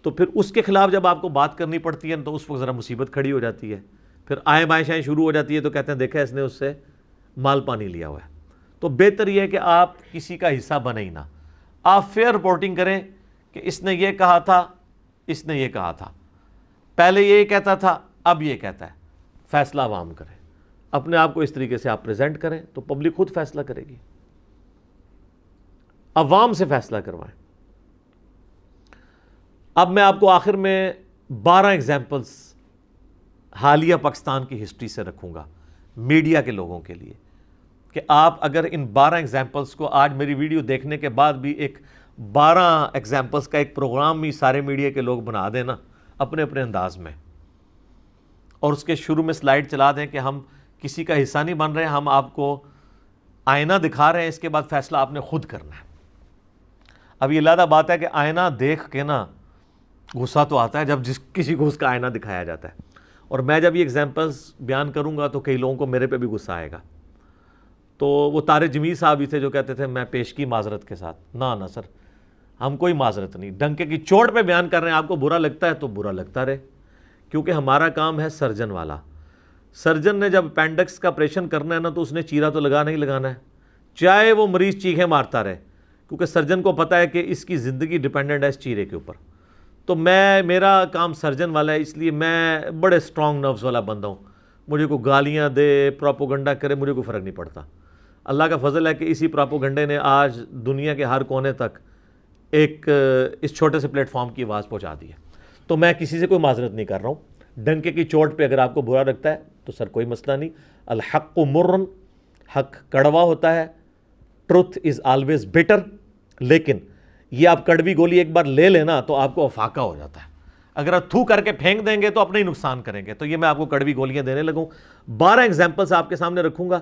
تو پھر اس کے خلاف جب آپ کو بات کرنی پڑتی ہے تو اس وقت ذرا مصیبت کھڑی ہو جاتی ہے، پھر آئیں بائیں شائیں شروع ہو جاتی ہے، تو کہتے ہیں دیکھا اس نے اس سے مال پانی لیا ہوا ہے۔ تو بہتر یہ ہے کہ آپ کسی کا حصہ بنے ہی نہ. آپ فیئر رپورٹنگ کریں کہ اس نے یہ کہا تھا، اس نے یہ کہا تھا، پہلے یہ کہتا تھا، اب یہ کہتا ہے. فیصلہ عوام کرے. اپنے آپ کو اس طریقے سے آپ پریزنٹ کریں تو پبلک خود فیصلہ کرے گی. عوام سے فیصلہ کروائیں. اب میں آپ کو آخر میں 12 ایگزامپلس حالیہ پاکستان کی ہسٹری سے رکھوں گا میڈیا کے لوگوں کے لیے، کہ آپ اگر ان 12 ایگزامپلس کو آج میری ویڈیو دیکھنے کے بعد بھی ایک 12 ایگزامپلس کا ایک پروگرام بھی سارے میڈیا کے لوگ بنا دیں نا اپنے اپنے انداز میں، اور اس کے شروع میں سلائیڈ چلا دیں کہ ہم کسی کا حصہ نہیں بن رہے، ہم آپ کو آئینہ دکھا رہے ہیں، اس کے بعد فیصلہ آپ نے خود کرنا ہے. اب یہ علیحدہ بات ہے کہ آئینہ دیکھ کے نا غصہ تو آتا ہے جب کسی کو اس کا آئینہ دکھایا جاتا ہے، اور میں جب یہ ایگزامپلس بیان کروں گا تو کئی لوگوں کو میرے پہ بھی غصہ آئے گا. تو وہ طارق جمیل صاحب ہی تھے جو کہتے تھے میں پیش کی معذرت کے ساتھ. نہ سر، ہم کوئی معذرت نہیں، ڈنکے کی چوٹ پہ بیان کر رہے ہیں. آپ کو برا لگتا ہے تو برا لگتا رہے، کیونکہ ہمارا کام ہے سرجن والا. سرجن نے جب اپینڈکس کا آپریشن کرنا ہے نا تو اس نے چیرا تو لگانا ہی لگانا ہے، چاہے وہ مریض چیخیں مارتا رہے، کیونکہ سرجن کو پتہ ہے کہ اس کی زندگی ڈیپینڈنٹ ہے اس چیرے کے اوپر. تو میرا کام سرجن والا ہے، اس لیے میں بڑے سٹرونگ نروز والا بندہ ہوں. مجھے کوئی گالیاں دے، پروپوگنڈا کرے، مجھے کوئی فرق نہیں پڑتا. اللہ کا فضل ہے کہ اسی پروپوگنڈے نے آج دنیا کے ہر کونے تک ایک اس چھوٹے سے پلیٹ فارم کی آواز پہنچا دی ہے. تو میں کسی سے کوئی معذرت نہیں کر رہا ہوں. ڈنکے کی چوٹ پہ اگر آپ کو برا لگتا ہے تو سر کوئی مسئلہ نہیں. الحق مرن، حق کڑوا ہوتا ہے، ٹروتھ از آلویز بیٹر. لیکن یہ آپ کڑوی گولی ایک بار لے لینا تو آپ کو افاقہ ہو جاتا ہے. اگر آپ تھو کر کے پھینک دیں گے تو اپنے ہی نقصان کریں گے. تو یہ میں آپ کو کڑوی گولیاں دینے لگوں. 12 ایگزامپلس آپ کے سامنے رکھوں گا.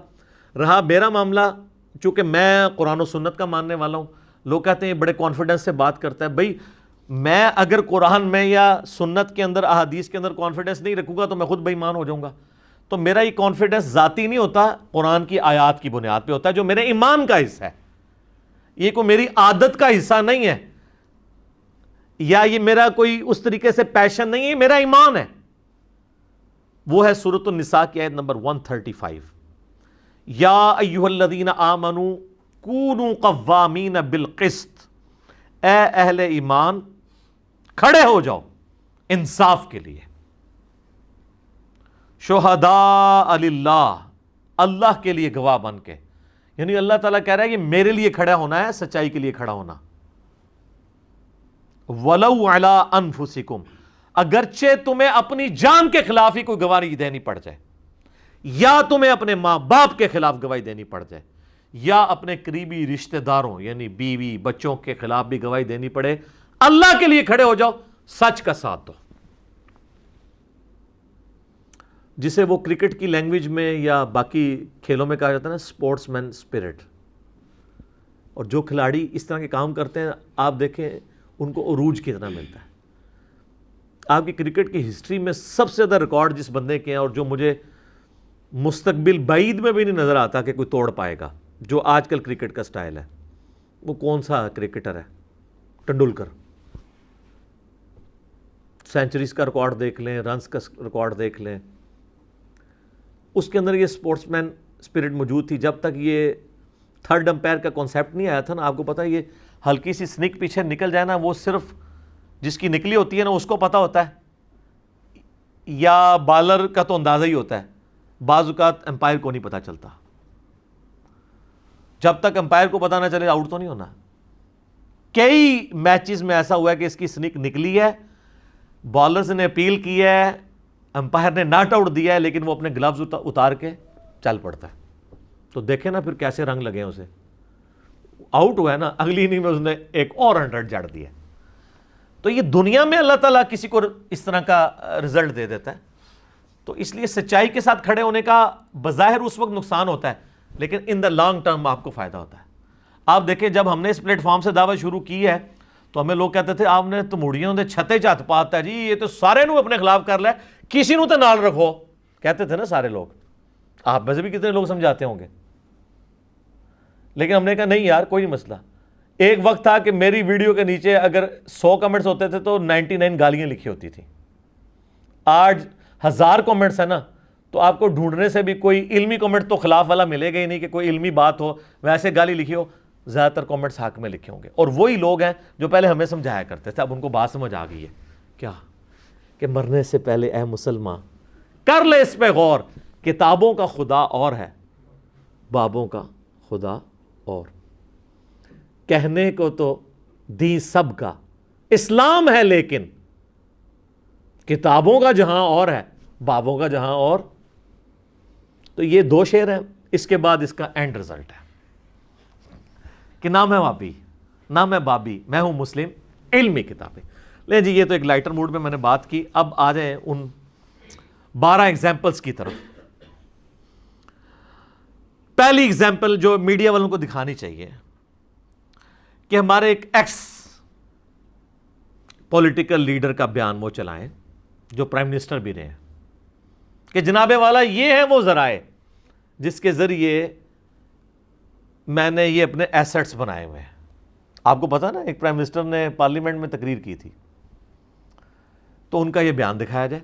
رہا میرا معاملہ، چونکہ میں قرآن و سنت کا ماننے والا ہوں. لوگ کہتے ہیں بڑے کانفیڈنس سے بات کرتا ہے. بھائی میں اگر قرآن میں یا سنت کے اندر، احادیث کے اندر کانفیڈنس نہیں رکھوں گا تو میں خود بے ایمان ہو جاؤں گا. تو میرا یہ کانفیڈنس ذاتی نہیں ہوتا، قرآن کی آیات کی بنیاد پہ ہوتا ہے، جو میرے ایمان کا حصہ ہے. یہ کوئی میری عادت کا حصہ نہیں ہے، یا یہ میرا کوئی اس طریقے سے پیشن نہیں ہے، یہ میرا ایمان ہے. وہ ہے سورۃ النساء کی آیت نمبر 135. یا ایھا الذین آمنوا کونوا قوامین بالقسط. اے اہل ایمان کھڑے ہو جاؤ انصاف کے لیے. شہداء للہ، اللہ کے لیے گواہ بن کے. یعنی اللہ تعالیٰ کہہ رہا ہے کہ میرے لیے کھڑا ہونا ہے، سچائی کے لیے کھڑا ہونا. وَلَوْ عَلَىٰ أَنفُسِكُمْ، اگرچہ تمہیں اپنی جان کے خلاف ہی کوئی گواہی دینی پڑ جائے، یا تمہیں اپنے ماں باپ کے خلاف گواہی دینی پڑ جائے، یا اپنے قریبی رشتہ داروں یعنی بیوی بچوں کے خلاف بھی گواہی دینی پڑے، اللہ کے لیے کھڑے ہو جاؤ، سچ کا ساتھ دو. جسے وہ کرکٹ کی لینگویج میں یا باقی کھیلوں میں کہا جاتا ہے نا سپورٹس مین اسپرٹ. اور جو کھلاڑی اس طرح کے کام کرتے ہیں آپ دیکھیں ان کو عروج کتنا ملتا ہے. آپ کی کرکٹ کی ہسٹری میں سب سے زیادہ ریکارڈ جس بندے کے ہیں، اور جو مجھے مستقبل بعید میں بھی نہیں نظر آتا کہ کوئی توڑ پائے گا جو آج کل کرکٹ کا سٹائل ہے، وہ کون سا کرکٹر ہے؟ ٹنڈولکر. سینچریز کا ریکارڈ دیکھ لیں، رنز کا ریکارڈ دیکھ لیں. اس کے اندر یہ سپورٹس مین اسپرٹ موجود تھی. جب تک یہ تھرڈ امپائر کا کانسیپٹ نہیں آیا تھا نا، آپ کو پتہ ہے یہ ہلکی سی سنک پیچھے نکل جائے نا، وہ صرف جس کی نکلی ہوتی ہے نا اس کو پتہ ہوتا ہے، یا بالر کا تو اندازہ ہی ہوتا ہے. بعض اوقات امپائر کو نہیں پتہ چلتا. جب تک امپائر کو پتہ نہ چلے آؤٹ تو نہیں ہونا. کئی میچز میں ایسا ہوا ہے کہ اس کی سنک نکلی ہے، بالرز نے اپیل کی ہے، امپائر نے ناٹ آؤٹ دیا ہے، لیکن وہ اپنے گلوز اتار کے چل پڑتا ہے. تو دیکھیں نا پھر کیسے رنگ لگے ہیں اسے. آؤٹ ہوا ہے نا، اگلی اننگ میں اس نے ایک اور 100 جڑ دیا. تو یہ دنیا میں اللہ تعالیٰ کسی کو اس طرح کا رزلٹ دے دیتا ہے. تو اس لیے سچائی کے ساتھ کھڑے ہونے کا بظاہر اس وقت نقصان ہوتا ہے، لیکن ان دا لانگ ٹرم آپ کو فائدہ ہوتا ہے. آپ دیکھیں جب ہم نے اس پلیٹ فارم سے دعوت شروع کی ہے تو ہمیں لوگ کہتے تھے آپ نے تموڑیاں دے چھتے چت پاتا ہے جی، یہ تو سارے نو اپنے خلاف کر لے، کسی نو تے نال رکھو، کہتے تھے نا سارے لوگ. آپ میں سے بھی کتنے لوگ سمجھاتے ہوں گے. لیکن ہم نے کہا نہیں یار کوئی نہیں مسئلہ. ایک وقت تھا کہ میری ویڈیو کے نیچے اگر 100 کمنٹس ہوتے تھے تو 99 گالیاں لکھی ہوتی تھی. آج 1000 کمنٹس ہیں نا تو آپ کو ڈھونڈنے سے بھی کوئی علمی کامنٹ تو خلاف والا ملے گا ہی نہیں کہ کوئی علمی بات ہو، ویسے گالی لکھی ہو، زیادہ تر کامنٹس حق میں لکھے ہوں گے. اور وہی لوگ ہیں جو پہلے ہمیں سمجھایا کرتے تھے، اب ان کو بات سمجھ آ گئی ہے کیا کہ مرنے سے پہلے اے مسلمان کر لے اس پہ غور، کتابوں کا خدا اور ہے، بابوں کا خدا اور. کہنے کو تو دین سب کا اسلام ہے، لیکن کتابوں کا جہاں اور ہے، بابوں کا جہاں اور. تو یہ دو شعر ہیں. اس کے بعد اس کا اینڈ رزلٹ ہے کہ نہ میں وابی نہ میں بابی، میں ہوں مسلم، علمی کتابیں. لے جی، یہ تو ایک لائٹر موڈ میں میں نے بات کی. اب آ جائیں ان 12 ایگزامپلس کی طرف. پہلی ایگزامپل جو میڈیا والوں کو دکھانی چاہیے کہ ہمارے ایک ایکس پولیٹیکل لیڈر کا بیان وہ چلائیں جو پرائم منسٹر بھی رہے ہیں کہ جناب والا یہ ہیں وہ ذرائع جس کے ذریعے میں نے یہ اپنے ایسٹس بنائے ہوئے ہیں. آپ کو پتا نا، ایک پرائم منسٹر نے پارلیمنٹ میں تقریر کی تھی، تو ان کا یہ بیان دکھایا جائے،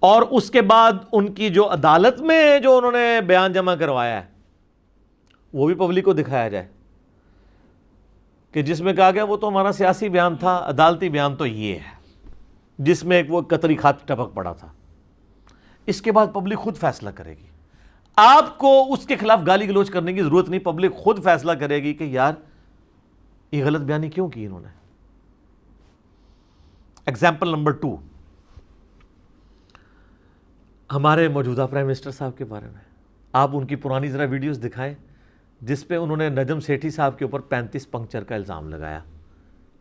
اور اس کے بعد ان کی جو عدالت میں جو انہوں نے بیان جمع کروایا ہے وہ بھی پبلک کو دکھایا جائے کہ جس میں کہا گیا وہ تو ہمارا سیاسی بیان تھا، عدالتی بیان تو یہ ہے جس میں ایک وہ قطری خط ٹپک پڑا تھا. اس کے بعد پبلک خود فیصلہ کرے گی. آپ کو اس کے خلاف گالی گلوچ کرنے کی ضرورت نہیں، پبلک خود فیصلہ کرے گی کہ یار یہ غلط بیانی کیوں کی انہوں نے. ایگزامپل نمبر 2، ہمارے موجودہ پرائم منسٹر صاحب کے بارے میں. آپ ان کی پرانی ذرا ویڈیوز دکھائیں جس پہ انہوں نے نجم سیٹھی صاحب کے اوپر 35 پنکچر کا الزام لگایا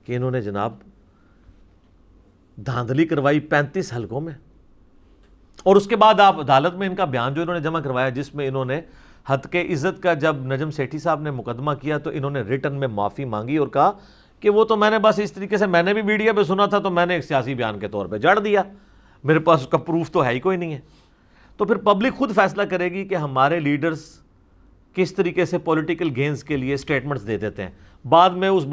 کہ انہوں نے جناب دھاندلی کروائی 35 حلقوں میں. اور اس کے بعد آپ عدالت میں ان کا بیان جو انہوں نے جمع کروایا جس میں انہوں نے حد کے عزت کا، جب نجم سیٹھی صاحب نے مقدمہ کیا تو انہوں نے ریٹن میں معافی مانگی اور کہا کہ وہ تو میں نے بس اس طریقے سے، میں نے بھی میڈیا پہ سنا تھا تو میں نے ایک سیاسی بیان کے طور پہ جڑ دیا، میرے پاس اس کا پروف تو ہے ہی کوئی نہیں ہے. تو پھر پبلک خود فیصلہ کرے گی کہ ہمارے لیڈرز کس طریقے سے پولیٹیکل گینز کے لیے سٹیٹمنٹس دے دیتے ہیں، بعد میں اس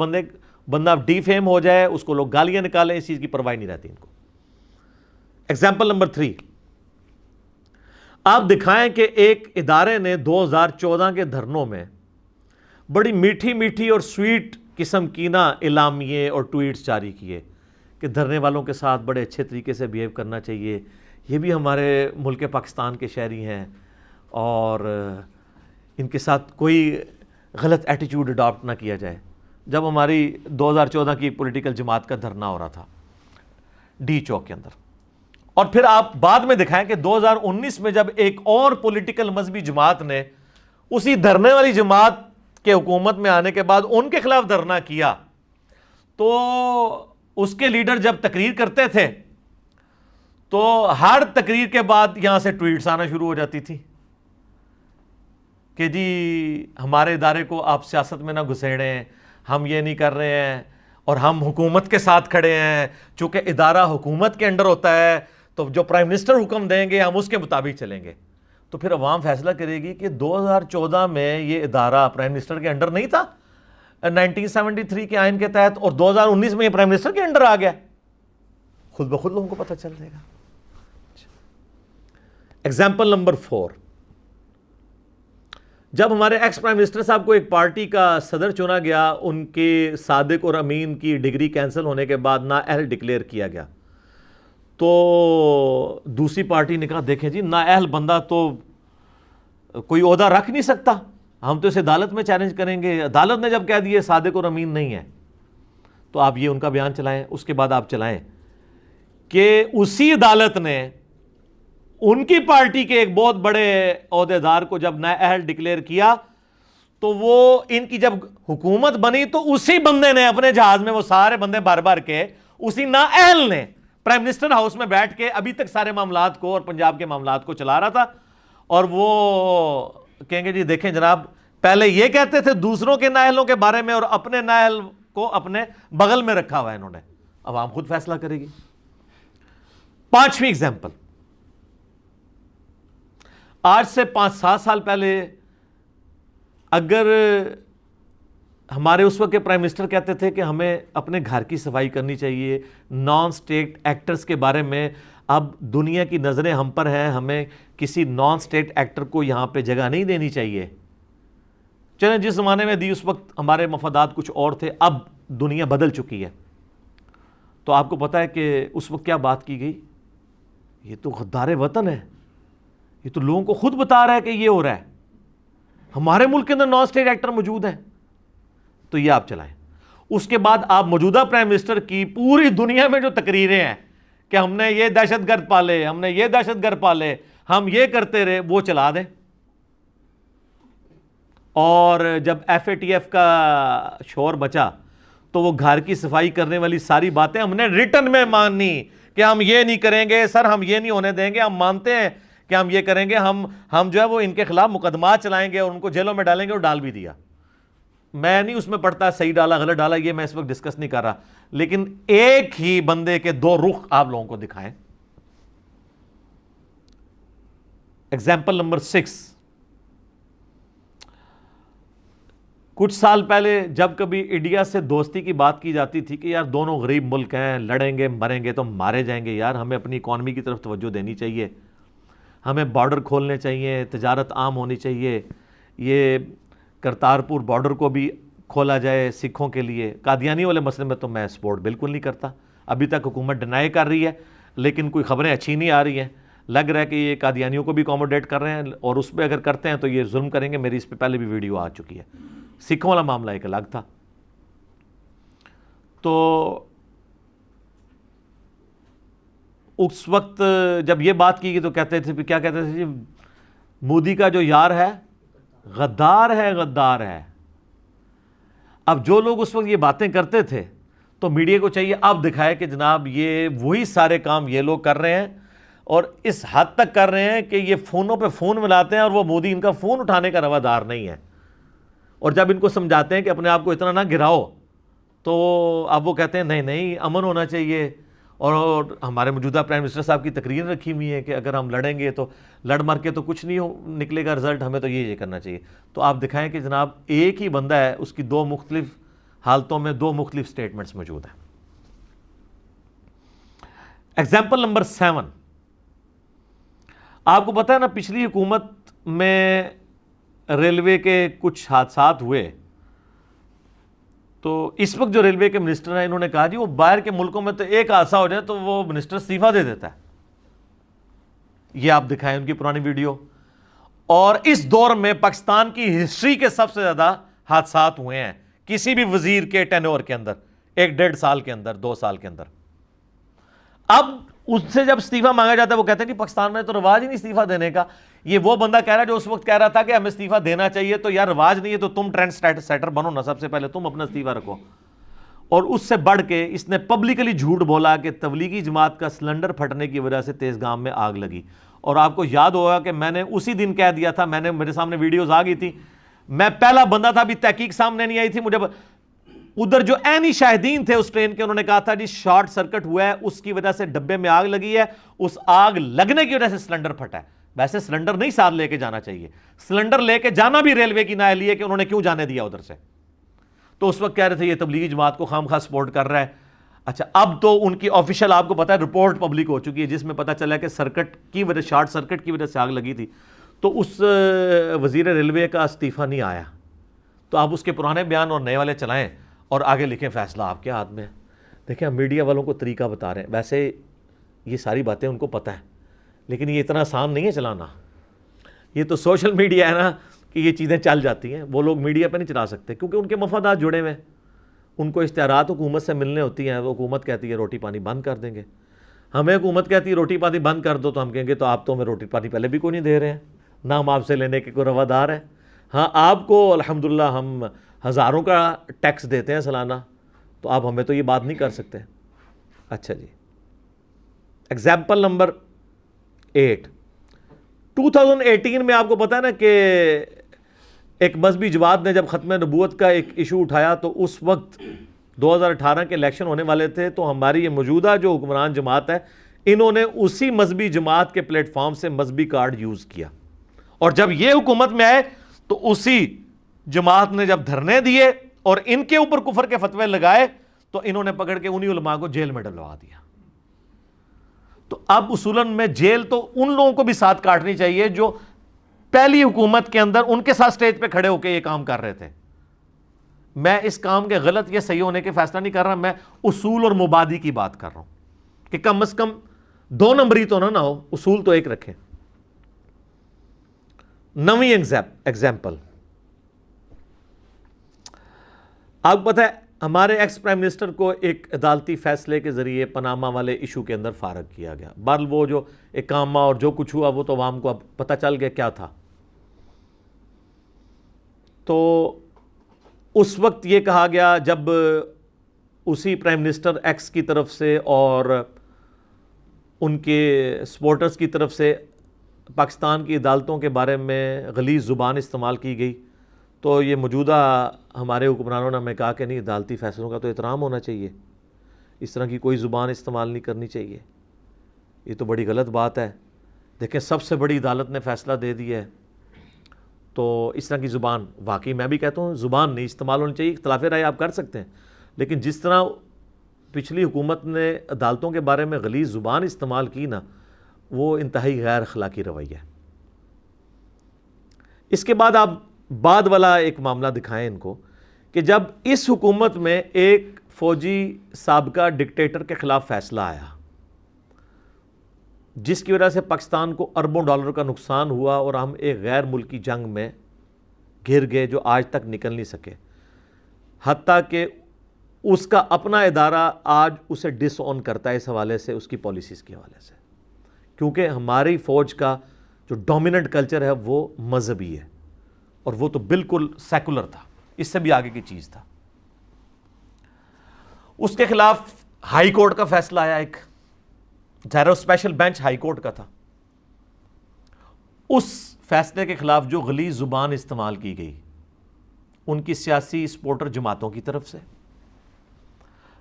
بندہ ڈی فیم ہو جائے، اس کو لوگ گالیاں نکالیں، اس چیز کی پرواہ نہیں رہتی ان کو. ایگزامپل نمبر 3، آپ دکھائیں کہ ایک ادارے نے 2014 کے دھرنوں میں بڑی میٹھی میٹھی اور سویٹ قسم کی اعلامیے اور ٹویٹس جاری کیے کہ دھرنے والوں کے ساتھ بڑے اچھے طریقے سے بیہیو کرنا چاہیے، یہ بھی ہمارے ملک پاکستان کے شہری ہیں اور ان کے ساتھ کوئی غلط ایٹیٹیوڈ اڈاپٹ نہ کیا جائے. جب ہماری 2014 کی پولیٹیکل جماعت کا دھرنا ہو رہا تھا ڈی چوک کے اندر، اور پھر آپ بعد میں دکھائیں کہ 2019 میں جب ایک اور پولیٹیکل مذہبی جماعت نے اسی دھرنے والی جماعت کے حکومت میں آنے کے بعد ان کے خلاف دھرنا کیا، تو اس کے لیڈر جب تقریر کرتے تھے تو ہر تقریر کے بعد یہاں سے ٹویٹس آنا شروع ہو جاتی تھی کہ جی ہمارے ادارے کو آپ سیاست میں نہ گھسیڑیں، ہم یہ نہیں کر رہے ہیں اور ہم حکومت کے ساتھ کھڑے ہیں، چونکہ ادارہ حکومت کے انڈر ہوتا ہے تو جو پرائم منسٹر حکم دیں گے ہم اس کے مطابق چلیں گے. تو پھر عوام فیصلہ کرے گی کہ 2014 میں یہ ادارہ پرائم منسٹر کے انڈر نہیں تھا 1973 کے آئین کے تحت، اور 2019 میں یہ پرائم منسٹر کے انڈر آ گیا. خود بخود لوگوں کو پتہ چل جائے گا. ایگزامپل نمبر 4، جب ہمارے ایکس پرائم منسٹر صاحب کو ایک پارٹی کا صدر چنا گیا، ان کے صادق اور امین کی ڈگری کینسل ہونے کے بعد نااہل ڈکلیئر کیا گیا، تو دوسری پارٹی نے کہا دیکھیں جی نااہل بندہ تو کوئی عہدہ رکھ نہیں سکتا، ہم تو اسے عدالت میں چیلنج کریں گے. عدالت نے جب کہہ دیے صادق اور امین نہیں ہے تو آپ یہ ان کا بیان چلائیں. اس کے بعد آپ چلائیں کہ اسی عدالت نے ان کی پارٹی کے ایک بہت بڑے عہدیدار کو جب نااہل ڈکلیئر کیا تو وہ ان کی جب حکومت بنی تو اسی بندے نے اپنے جہاز میں وہ سارے بندے بھر بھر کے اسی نااہل نے پرائم منسٹر ہاؤس میں بیٹھ کے ابھی تک سارے معاملات کو اور پنجاب کے معاملات کو چلا رہا تھا. اور وہ کہیں گے جی دیکھیں جناب پہلے یہ کہتے تھے دوسروں کے نااہلوں کے بارے میں اور اپنے نااہل کو اپنے بغل میں رکھا ہوا ہے انہوں نے. عوام خود فیصلہ کرے گی. 5ویں ایگزامپل، آج سے 5-7 سال پہلے اگر ہمارے اس وقت کے پرائم منسٹر کہتے تھے کہ ہمیں اپنے گھر کی صفائی کرنی چاہیے، نان اسٹیٹ ایکٹرز کے بارے میں اب دنیا کی نظریں ہم پر ہیں, ہمیں کسی نان سٹیٹ ایکٹر کو یہاں پہ جگہ نہیں دینی چاہیے. چلیں جس زمانے میں دی اس وقت ہمارے مفادات کچھ اور تھے, اب دنیا بدل چکی ہے. تو آپ کو پتہ ہے کہ اس وقت کیا بات کی گئی, یہ تو غدار وطن ہے, یہ تو لوگوں کو خود بتا رہا ہے کہ یہ ہو رہا ہے, ہمارے ملک کے اندر نان سٹیٹ ایکٹر موجود ہیں, تو یہ آپ چلائیں. اس کے بعد آپ موجودہ پرائم منسٹر کی پوری دنیا میں جو تقریریں ہیں کہ ہم نے یہ دہشت گرد پالے, ہم نے یہ دہشت گرد پالے, ہم یہ کرتے رہے, وہ چلا دیں. اور جب ایف اے ٹی ایف کا شور بچا تو وہ گھر کی صفائی کرنے والی ساری باتیں ہم نے ریٹن میں ماننی کہ ہم یہ نہیں کریں گے سر, ہم یہ نہیں ہونے دیں گے, ہم مانتے ہیں کہ ہم یہ کریں گے, ہم جو ہے وہ ان کے خلاف مقدمات چلائیں گے اور ان کو جیلوں میں ڈالیں گے, اور ڈال بھی دیا. میں نہیں اس میں پڑھتا صحیح ڈالا غلط ڈالا, یہ میں اس وقت ڈسکس نہیں کر رہا, لیکن ایک ہی بندے کے دو رخ آپ لوگوں کو دکھائیں. ایگزامپل نمبر 6, کچھ سال پہلے جب کبھی انڈیا سے دوستی کی بات کی جاتی تھی کہ یار دونوں غریب ملک ہیں, لڑیں گے مریں گے تو مارے جائیں گے, یار ہمیں اپنی اکانومی کی طرف توجہ دینی چاہیے, ہمیں بارڈر کھولنے چاہیے, تجارت عام ہونی چاہیے, یہ کرتارپور بارڈر کو بھی کھولا جائے سکھوں کے لیے. قادیانی والے مسئلے میں تو میں سپورٹ بالکل نہیں کرتا, ابھی تک حکومت ڈینائی کر رہی ہے, لیکن کوئی خبریں اچھی نہیں آ رہی ہیں. لگ رہا ہے کہ یہ قادیانیوں کو بھی اکوموڈیٹ کر رہے ہیں, اور اس پہ اگر کرتے ہیں تو یہ ظلم کریں گے. میری اس پہ پہلے بھی ویڈیو آ چکی ہے. سکھوں والا معاملہ ایک الگ تھا. تو اس وقت جب یہ بات کی گئی تو کہتے تھے, کیا کہتے تھے, مودی کا جو یار ہے غدار ہے, غدار ہے. اب جو لوگ اس وقت یہ باتیں کرتے تھے تو میڈیا کو چاہیے اب دکھائے کہ جناب یہ وہی سارے کام یہ لوگ کر رہے ہیں, اور اس حد تک کر رہے ہیں کہ یہ فونوں پہ فون ملاتے ہیں اور وہ مودی ان کا فون اٹھانے کا روادار نہیں ہے. اور جب ان کو سمجھاتے ہیں کہ اپنے آپ کو اتنا نہ گراؤ تو اب وہ کہتے ہیں نہیں نہیں امن ہونا چاہیے. اور ہمارے موجودہ پرائم منسٹر صاحب کی تقریر رکھی ہوئی ہے کہ اگر ہم لڑیں گے تو لڑ مر کے تو کچھ نہیں نکلے گا رزلٹ, ہمیں تو یہ کرنا چاہیے. تو آپ دکھائیں کہ جناب ایک ہی بندہ ہے, اس کی دو مختلف حالتوں میں دو مختلف سٹیٹمنٹس موجود ہیں. ایگزامپل نمبر 7, آپ کو پتہ ہے نا پچھلی حکومت میں ریلوے کے کچھ حادثات ہوئے, تو اس وقت جو ریلوے کے منسٹر ہیں انہوں نے کہا جی وہ باہر کے ملکوں میں تو ایک حادثہ ہو جائے تو وہ منسٹر استعفیٰ دے دیتا ہے. یہ آپ دکھائیں ان کی پرانی ویڈیو. اور اس دور میں پاکستان کی ہسٹری کے سب سے زیادہ حادثات ہوئے ہیں کسی بھی وزیر کے ٹینور کے اندر, 1-1.5 سال کے اندر, 2 سال کے اندر. اب اس سے جب استعفیٰ مانگا جاتا ہے وہ کہتے ہیں کہ پاکستان میں تو رواج ہی نہیں استعفیٰ دینے کا. یہ وہ بندہ کہہ رہا ہے جو اس وقت کہہ رہا تھا کہ ہمیں استعفیٰ دینا چاہیے, تو یار رواج نہیں ہے تو تم ٹرینڈ سیٹر بنو نا, سب سے پہلے تم اپنا استعفیٰ رکھو. اور اس سے بڑھ کے اس نے پبلکلی جھوٹ بولا کہ تبلیغی جماعت کا سلنڈر پھٹنے کی وجہ سے تیز گام میں آگ لگی. اور آپ کو یاد ہوگا کہ میں نے اسی دن کہہ دیا تھا, میرے سامنے ویڈیوز آ گئی تھی, میں پہلا بندہ تھا, ابھی تحقیق سامنے نہیں آئی تھی, مجھے ادھر جو عینی شاہدین تھے اس ٹرین کے انہوں نے کہا تھا جی شارٹ سرکٹ ہوا ہے, اس کی وجہ سے ڈبے میں آگ لگی ہے, اس آگ لگنے کی وجہ سے سلنڈر پھٹا ہے. ویسے سلنڈر نہیں ساتھ لے کے جانا چاہیے, سلنڈر لے کے جانا بھی ریلوے کی نااہلی ہے کہ انہوں نے کیوں جانے دیا ادھر سے. تو اس وقت کہہ رہے تھے یہ تبلیغی جماعت کو خام خواہ سپورٹ کر رہا ہے. اچھا اب تو ان کی آفیشیل آپ کو پتا ہے رپورٹ پبلک ہو چکی ہے جس میں پتا چلا کہ سرکٹ کی وجہ شارٹ سرکٹ کی وجہ سے آگ لگی تھی. تو اس وزیر ریلوے کا استعفیٰ نہیں آیا. تو آپ اس کے پرانے بیان اور نئے والے چلائیں اور آگے لکھیں, فیصلہ آپ کے ہاتھ میں. دیکھیں ہم میڈیا والوں کو طریقہ بتا رہے ہیں, ویسے یہ ساری باتیں ان کو پتہ ہے, لیکن یہ اتنا آسان نہیں ہے چلانا. یہ تو سوشل میڈیا ہے نا کہ یہ چیزیں چل جاتی ہیں, وہ لوگ میڈیا پہ نہیں چلا سکتے کیونکہ ان کے مفادات جڑے ہوئے ہیں. ان کو اشتہارات حکومت سے ملنے ہوتی ہیں, وہ حکومت کہتی ہے روٹی پانی بند کر دیں گے. ہمیں حکومت کہتی ہے روٹی پانی بند کر دو تو ہم کہیں گے تو آپ تو ہمیں روٹی پانی پہلے بھی کوئی نہیں دے رہے ہیں, نہ ہم آپ سے لینے کے کوئی روادار ہیں. ہاں آپ کو الحمدللہ ہم ہزاروں کا ٹیکس دیتے ہیں سالانہ, تو آپ ہمیں تو یہ بات نہیں کر سکتے. اچھا جی, ایگزامپل نمبر 8, 2018 میں آپ کو پتا ہے نا کہ ایک مذہبی جماعت نے جب ختم نبوت کا ایک ایشو اٹھایا تو اس وقت 2018 کے الیکشن ہونے والے تھے, تو ہماری یہ موجودہ جو حکمران جماعت ہے انہوں نے اسی مذہبی جماعت کے پلیٹ فارم سے مذہبی کارڈ یوز کیا. اور جب یہ حکومت میں آئے تو اسی جماعت نے جب دھرنے دیے اور ان کے اوپر کفر کے فتوے لگائے تو انہوں نے پکڑ کے انہی علماء کو جیل میں ڈلوا دیا. تو اب اصولاً میں جیل تو ان لوگوں کو بھی ساتھ کاٹنی چاہیے جو پہلی حکومت کے اندر ان کے ساتھ سٹیج پہ کھڑے ہو کے یہ کام کر رہے تھے. میں اس کام کے غلط یا صحیح ہونے کے فیصلہ نہیں کر رہا, میں اصول اور مبادی کی بات کر رہا ہوں کہ کم از کم 2 نمبری تو نہ ہو, اصول تو ایک رکھیں. نویں ایگزامپل, آپ پتہ ہے ہمارے ایکس پرائم منسٹر کو ایک عدالتی فیصلے کے ذریعے پاناما والے ایشو کے اندر فارغ کیا گیا. بہرحال وہ جو اقامہ اور جو کچھ ہوا وہ تو عوام کو اب پتہ چل گیا کیا تھا. تو اس وقت یہ کہا گیا جب اسی پرائم منسٹر ایکس کی طرف سے اور ان کے سپورٹرز کی طرف سے پاکستان کی عدالتوں کے بارے میں غلیظ زبان استعمال کی گئی, تو یہ موجودہ ہمارے حکمرانوں نے ہمیں کہا کہ نہیں, عدالتی فیصلوں کا تو احترام ہونا چاہیے, اس طرح کی کوئی زبان استعمال نہیں کرنی چاہیے. یہ تو بڑی غلط بات ہے. دیکھیں سب سے بڑی عدالت نے فیصلہ دے دیا ہے, تو اس طرح کی زبان, واقعی میں بھی کہتا ہوں زبان نہیں استعمال ہونی چاہیے. اختلاف رائے آپ کر سکتے ہیں, لیکن جس طرح پچھلی حکومت نے عدالتوں کے بارے میں غلیظ زبان استعمال کی نا, وہ انتہائی غیر اخلاقی رویہ ہے. اس کے بعد آپ بعد والا ایک معاملہ دکھائیں ان کو کہ جب اس حکومت میں ایک فوجی سابقہ ڈکٹیٹر کے خلاف فیصلہ آیا جس کی وجہ سے پاکستان کو اربوں ڈالر کا نقصان ہوا اور ہم ایک غیر ملکی جنگ میں گھر گئے جو آج تک نکل نہیں سکے, حتیٰ کہ اس کا اپنا ادارہ آج اسے ڈس آن کرتا ہے اس حوالے سے, اس کی پالیسیز کے حوالے سے, کیونکہ ہماری فوج کا جو ڈومیننٹ کلچر ہے وہ مذہبی ہے اور وہ تو بالکل سیکولر تھا, اس سے بھی آگے کی چیز تھا. اس کے خلاف ہائی کورٹ کا فیصلہ آیا, ایک ظاہر اسپیشل بینچ ہائی کورٹ کا تھا. اس فیصلے کے خلاف جو غلیظ زبان استعمال کی گئی ان کی سیاسی سپورٹر جماعتوں کی طرف سے,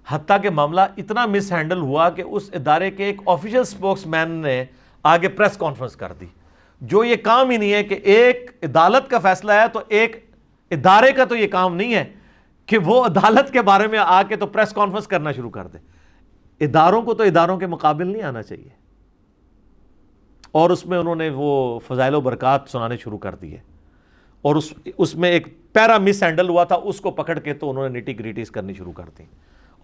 حتیٰ کہ معاملہ اتنا مس ہینڈل ہوا کہ اس ادارے کے ایک آفیشیل سپوکس مین نے آگے پریس کانفرنس کر دی, جو یہ کام ہی نہیں ہے کہ ایک عدالت کا فیصلہ ہے تو ایک ادارے کا تو یہ کام نہیں ہے کہ وہ عدالت کے بارے میں آ کے تو پریس کانفرنس کرنا شروع کر دے. اداروں کو تو اداروں کے مقابل نہیں آنا چاہیے. اور اس میں انہوں نے وہ فضائل و برکات سنانے شروع کر دیے, اور اس میں ایک پیرا مس ہینڈل ہوا تھا, اس کو پکڑ کے تو انہوں نے نیٹی گریٹیز کرنی شروع کر دی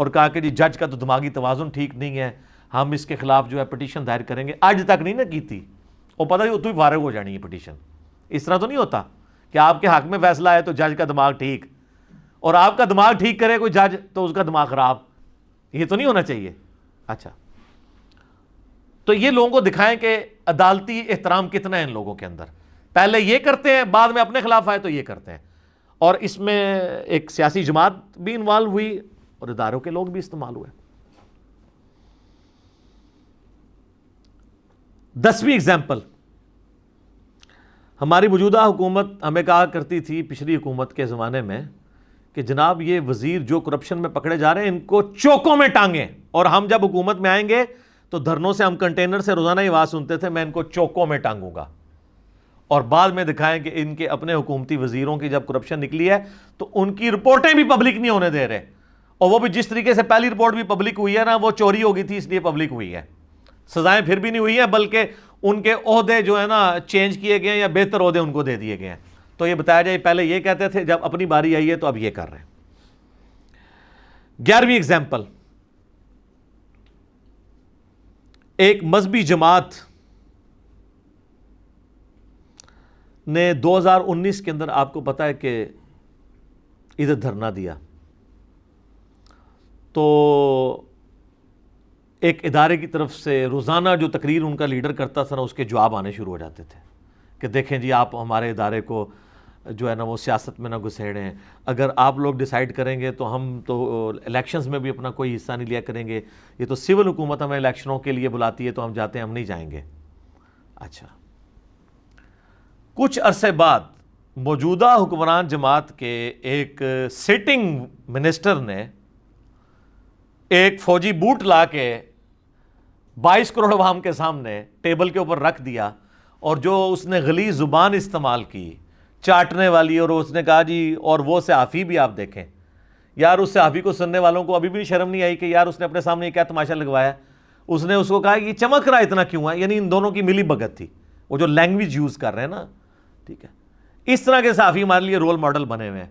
اور کہا کہ جی جج کا تو دماغی توازن ٹھیک نہیں ہے, ہم اس کے خلاف جو ہے پٹیشن دائر کریں گے. آج تک نہیں نہ کی تھی, اور پتہ ہی تو ہی فارغ ہو جانی ہے پٹیشن. اس طرح تو نہیں ہوتا کہ آپ کے حق میں فیصلہ ہے تو جج کا دماغ ٹھیک, اور آپ کا دماغ ٹھیک کرے کوئی جج تو اس کا دماغ خراب. یہ تو نہیں ہونا چاہیے. اچھا, تو یہ لوگوں کو دکھائیں کہ عدالتی احترام کتنا ہے ان لوگوں کے اندر. پہلے یہ کرتے ہیں, بعد میں اپنے خلاف آئے تو یہ کرتے ہیں, اور اس میں ایک سیاسی جماعت بھی انوالو ہوئی اور اداروں کے لوگ بھی استعمال ہوئے. 10ویں ایگزامپل, ہماری موجودہ حکومت ہمیں کہا کرتی تھی پچھلی حکومت کے زمانے میں کہ جناب یہ وزیر جو کرپشن میں پکڑے جا رہے ہیں ان کو چوکوں میں ٹانگیں, اور ہم جب حکومت میں آئیں گے تو دھرنوں سے ہم کنٹینر سے روزانہ ہی آواز سنتے تھے, میں ان کو چوکوں میں ٹانگوں گا. اور بعد میں دکھائیں کہ ان کے اپنے حکومتی وزیروں کی جب کرپشن نکلی ہے تو ان کی رپورٹیں بھی پبلک نہیں ہونے دے رہے, اور وہ بھی جس طریقے سے پہلی رپورٹ بھی پبلک ہوئی ہے نا, وہ چوری ہو گئی تھی اس لیے پبلک ہوئی ہے. سزائیں پھر بھی نہیں ہوئی ہیں, بلکہ ان کے عہدے جو ہے نا چینج کیے گئے ہیں یا بہتر عہدے ان کو دے دیے گئے ہیں. تو یہ بتایا جائے پہلے یہ کہتے تھے, جب اپنی باری آئی ہے تو اب یہ کر رہے ہیں. 11ویں ایگزامپل, ایک مذہبی جماعت نے 2019 کے اندر, آپ کو پتا ہے کہ ادھر دھرنا دیا, تو ایک ادارے کی طرف سے روزانہ جو تقریر ان کا لیڈر کرتا تھا نا, اس کے جواب آنے شروع ہو جاتے تھے کہ دیکھیں جی آپ ہمارے ادارے کو جو ہے نا وہ سیاست میں نہ گھسیڑیں, اگر آپ لوگ ڈیسائیڈ کریں گے تو ہم تو الیکشنز میں بھی اپنا کوئی حصہ نہیں لیا کریں گے, یہ تو سول حکومت ہمیں الیکشنوں کے لیے بلاتی ہے تو ہم جاتے ہیں, ہم نہیں جائیں گے. اچھا, کچھ عرصے بعد موجودہ حکمران جماعت کے ایک سٹنگ منسٹر نے ایک فوجی بوٹ لا کے 22 کروڑ عوام کے سامنے ٹیبل کے اوپر رکھ دیا, اور جو اس نے غلیظ زبان استعمال کی چاٹنے والی, اور اس نے کہا جی, اور وہ صحافی بھی آپ دیکھیں یار, اس صحافی کو سننے والوں کو ابھی بھی شرم نہیں آئی کہ یار اس نے اپنے سامنے کیا تماشا لگوایا. اس نے اس کو کہا کہ یہ چمک رہا اتنا کیوں ہے, یعنی ان دونوں کی ملی بھگت تھی, وہ جو لینگویج یوز کر رہے ہیں نا, ٹھیک ہے. اس طرح کے صحافی ہمارے لیے رول ماڈل بنے ہوئے ہیں.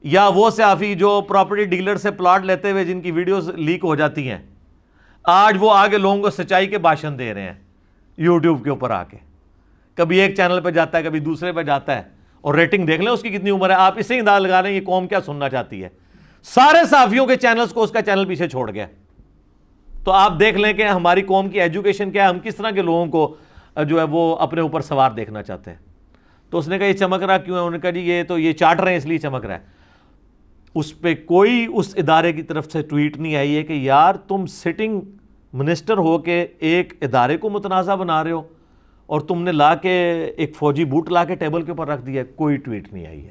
یا وہ صحافی جو پراپرٹی ڈیلر سے پلاٹ لیتے ہوئے جن کی ویڈیوز لیک ہو جاتی ہیں, آج وہ آگے لوگوں کو سچائی کے بھاشن دے رہے ہیں یوٹیوب کے اوپر آ کے. کبھی ایک چینل پہ جاتا ہے, کبھی دوسرے پہ جاتا ہے, اور ریٹنگ دیکھ لیں اس کی کتنی عمر ہے. آپ اس سے ہی اندازہ لگا لیں یہ قوم کیا سننا چاہتی ہے. سارے صحافیوں کے چینلز کو اس کا چینل پیچھے چھوڑ گیا. تو آپ دیکھ لیں کہ ہماری قوم کی ایجوکیشن کیا ہے, ہم کس طرح کے لوگوں کو جو ہے وہ اپنے اوپر سوار دیکھنا چاہتے ہیں. تو اس نے کہا یہ چمک رہا کیوں ہے, انہوں نے کہا جی یہ چاٹ رہے ہیں اس لیے چمک رہا ہے. اس پہ کوئی اس ادارے کی طرف سے ٹویٹ نہیں آئی ہے کہ یار تم سٹنگ منسٹر ہو کے ایک ادارے کو متنازع بنا رہے ہو اور تم نے لا کے ایک فوجی بوٹ لا کے ٹیبل کے اوپر رکھ دیا ہے. کوئی ٹویٹ نہیں آئی ہے.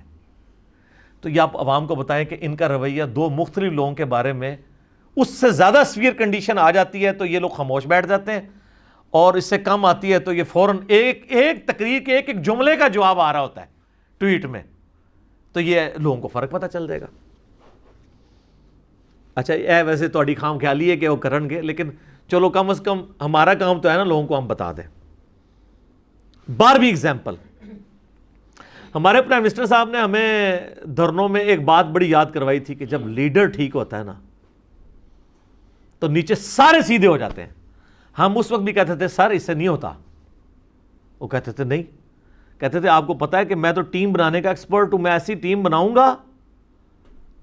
تو یہ آپ عوام کو بتائیں کہ ان کا رویہ دو مختلف لوگوں کے بارے میں اس سے زیادہ سویر کنڈیشن آ جاتی ہے تو یہ لوگ خاموش بیٹھ جاتے ہیں, اور اس سے کم آتی ہے تو یہ فوراً ایک تقریر کے ایک جملے کا جواب آ رہا ہوتا ہے ٹویٹ میں, تو یہ لوگوں کو فرق پتہ چل جائے گا. اچھا ویسے تھوڑی خام خیالی ہے کہ وہ کرن گے, لیکن چلو کم از کم ہمارا کام تو ہے نا لوگوں کو ہم بتا دیں. 12ویں ایگزامپل, ہمارے پرائم منسٹر صاحب نے ہمیں دھرنوں میں ایک بات بڑی یاد کروائی تھی کہ جب لیڈر ٹھیک ہوتا ہے نا تو نیچے سارے سیدھے ہو جاتے ہیں. ہم اس وقت بھی کہتے تھے سر اس سے نہیں ہوتا, وہ کہتے تھے نہیں, کہتے تھے آپ کو پتا ہے کہ میں تو ٹیم بنانے کا ایکسپرٹ ہوں, میں ایسی ٹیم بناؤں گا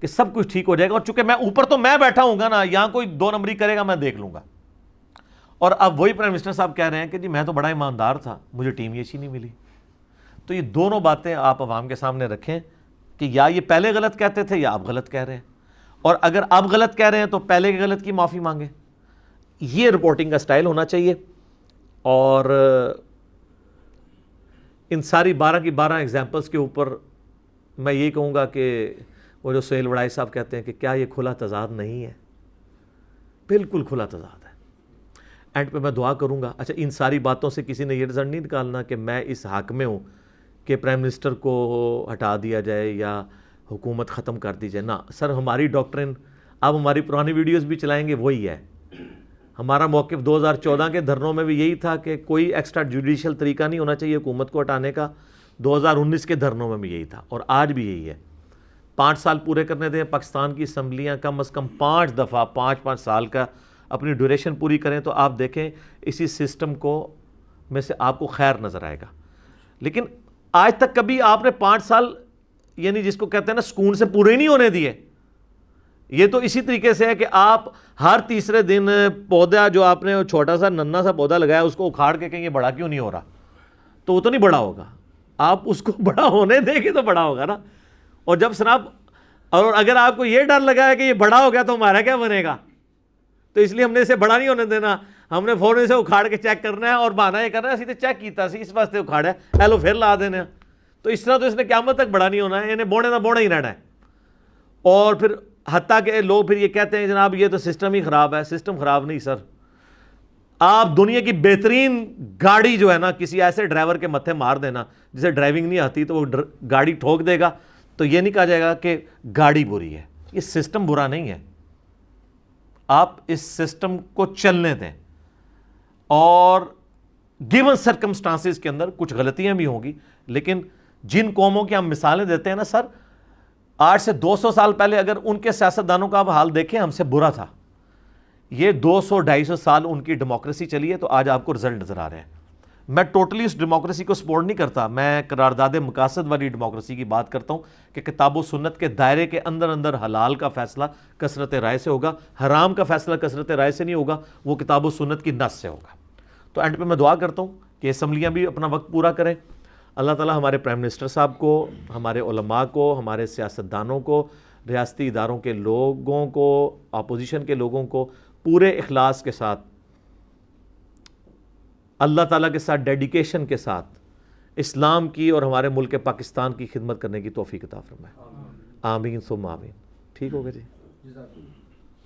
کہ سب کچھ ٹھیک ہو جائے گا, اور چونکہ میں اوپر تو میں بیٹھا ہوں گا نا, یہاں کوئی 2 نمبری کرے گا میں دیکھ لوں گا. اور اب وہی پرائم منسٹر صاحب کہہ رہے ہیں کہ جی میں تو بڑا ایماندار تھا, مجھے ٹیم یہ اچھی نہیں ملی. تو یہ دونوں باتیں آپ عوام کے سامنے رکھیں کہ یا یہ پہلے غلط کہتے تھے یا آپ غلط کہہ رہے ہیں, اور اگر آپ غلط کہہ رہے ہیں تو پہلے کے غلط کی معافی مانگیں. یہ رپورٹنگ کا سٹائل ہونا چاہیے. اور ان ساری 12 کی 12 ایگزامپلس کے اوپر میں یہ کہوں گا کہ وہ جو سہیل وڑائی صاحب کہتے ہیں کہ کیا یہ کھلا تضاد نہیں ہے, بالکل کھلا تضاد ہے. اینڈ پہ میں دعا کروں گا. اچھا ان ساری باتوں سے کسی نے یہ رزلٹ نہیں نکالنا کہ میں اس حق میں ہوں کہ پرائم منسٹر کو ہٹا دیا جائے یا حکومت ختم کر دی جائے. نہ سر, ہماری ڈاکٹرن آپ ہماری پرانی ویڈیوز بھی چلائیں گے وہی ہے. ہمارا موقف 2014 کے دھرنوں میں بھی یہی تھا کہ کوئی ایکسٹرا جوڈیشل طریقہ نہیں ہونا چاہیے حکومت کو ہٹانے کا. 2019 کے دھرنوں میں بھی یہی تھا, اور آج بھی یہی ہے. 5 سال پورے کرنے دیں, پاکستان کی اسمبلیاں کم از کم 5 دفعہ 5 سال کا اپنی ڈیوریشن پوری کریں تو آپ دیکھیں اسی سسٹم کو میں سے آپ کو خیر نظر آئے گا. لیکن آج تک کبھی آپ نے 5 سال یعنی جس کو کہتے ہیں نا سکون سے پورے نہیں ہونے دیے. یہ تو اسی طریقے سے ہے کہ آپ ہر تیسرے دن پودا جو آپ نے چھوٹا سا ننا سا پودا لگایا اس کو اکھاڑ کے کہیں یہ بڑا کیوں نہیں ہو رہا, تو وہ تو نہیں بڑا ہوگا. آپ اس کو بڑا ہونے دیں گے تو بڑا ہوگا نا. اور جب سناب, اور اگر آپ کو یہ ڈر لگا ہے کہ یہ بڑا ہو گیا تو ہمارا کیا بنے گا, تو اس لیے ہم نے اسے بڑا نہیں ہونے دینا. ہم نے فوراً سے اکھاڑ کے چیک کرنا ہے, اور بہانا یہ کرنا ہے سیدھے چیک کیتا سی اس واسطے اکھاڑا ہیلو پھر لا دینا. تو اس طرح تو اس نے قیامت تک بڑا نہیں ہونا ہے, انہیں بوڑھے نہ بوڑھا ہی رہنا ہے. اور پھر حتیٰ کہ لوگ پھر یہ کہتے ہیں جناب یہ تو سسٹم ہی خراب ہے. سسٹم خراب نہیں سر, آپ دنیا کی بہترین گاڑی جو ہے نا کسی ایسے ڈرائیور کے متھے مار دینا جسے ڈرائیونگ نہیں آتی تو وہ گاڑی ٹھوک دے گا, تو یہ نہیں کہا جائے گا کہ گاڑی بری ہے. یہ سسٹم برا نہیں ہے, آپ اس سسٹم کو چلنے دیں. اور گیون سرکمسٹانسز کے اندر کچھ غلطیاں بھی ہوں گی, لیکن جن قوموں کی ہم مثالیں دیتے ہیں نا سر, آج سے 200 سال پہلے اگر ان کے سیاستدانوں کا آپ حال دیکھیں ہم سے برا تھا. یہ 200-250 سال ان کی ڈیموکریسی چلی ہے تو آج آپ کو رزلٹ نظر آ رہے ہیں. میں ٹوٹلی اس ڈیموکریسی کو سپورٹ نہیں کرتا, میں قرارداد مقاصد والی ڈیموکریسی کی بات کرتا ہوں کہ کتاب و سنت کے دائرے کے اندر حلال کا فیصلہ کثرت رائے سے ہوگا, حرام کا فیصلہ کثرت رائے سے نہیں ہوگا, وہ کتاب و سنت کی نص سے ہوگا. تو اینڈ پہ میں دعا کرتا ہوں کہ اسمبلیاں بھی اپنا وقت پورا کریں. اللہ تعالیٰ ہمارے پرائم منسٹر صاحب کو, ہمارے علماء کو, ہمارے سیاستدانوں کو, ریاستی اداروں کے لوگوں کو, اپوزیشن کے لوگوں کو پورے اخلاص کے ساتھ, اللہ تعالیٰ کے ساتھ, ڈیڈیکیشن کے ساتھ اسلام کی اور ہمارے ملک پاکستان کی خدمت کرنے کی توفیق عطا فرمائے. آمین ثم آمین. ٹھیک ہوگا جی.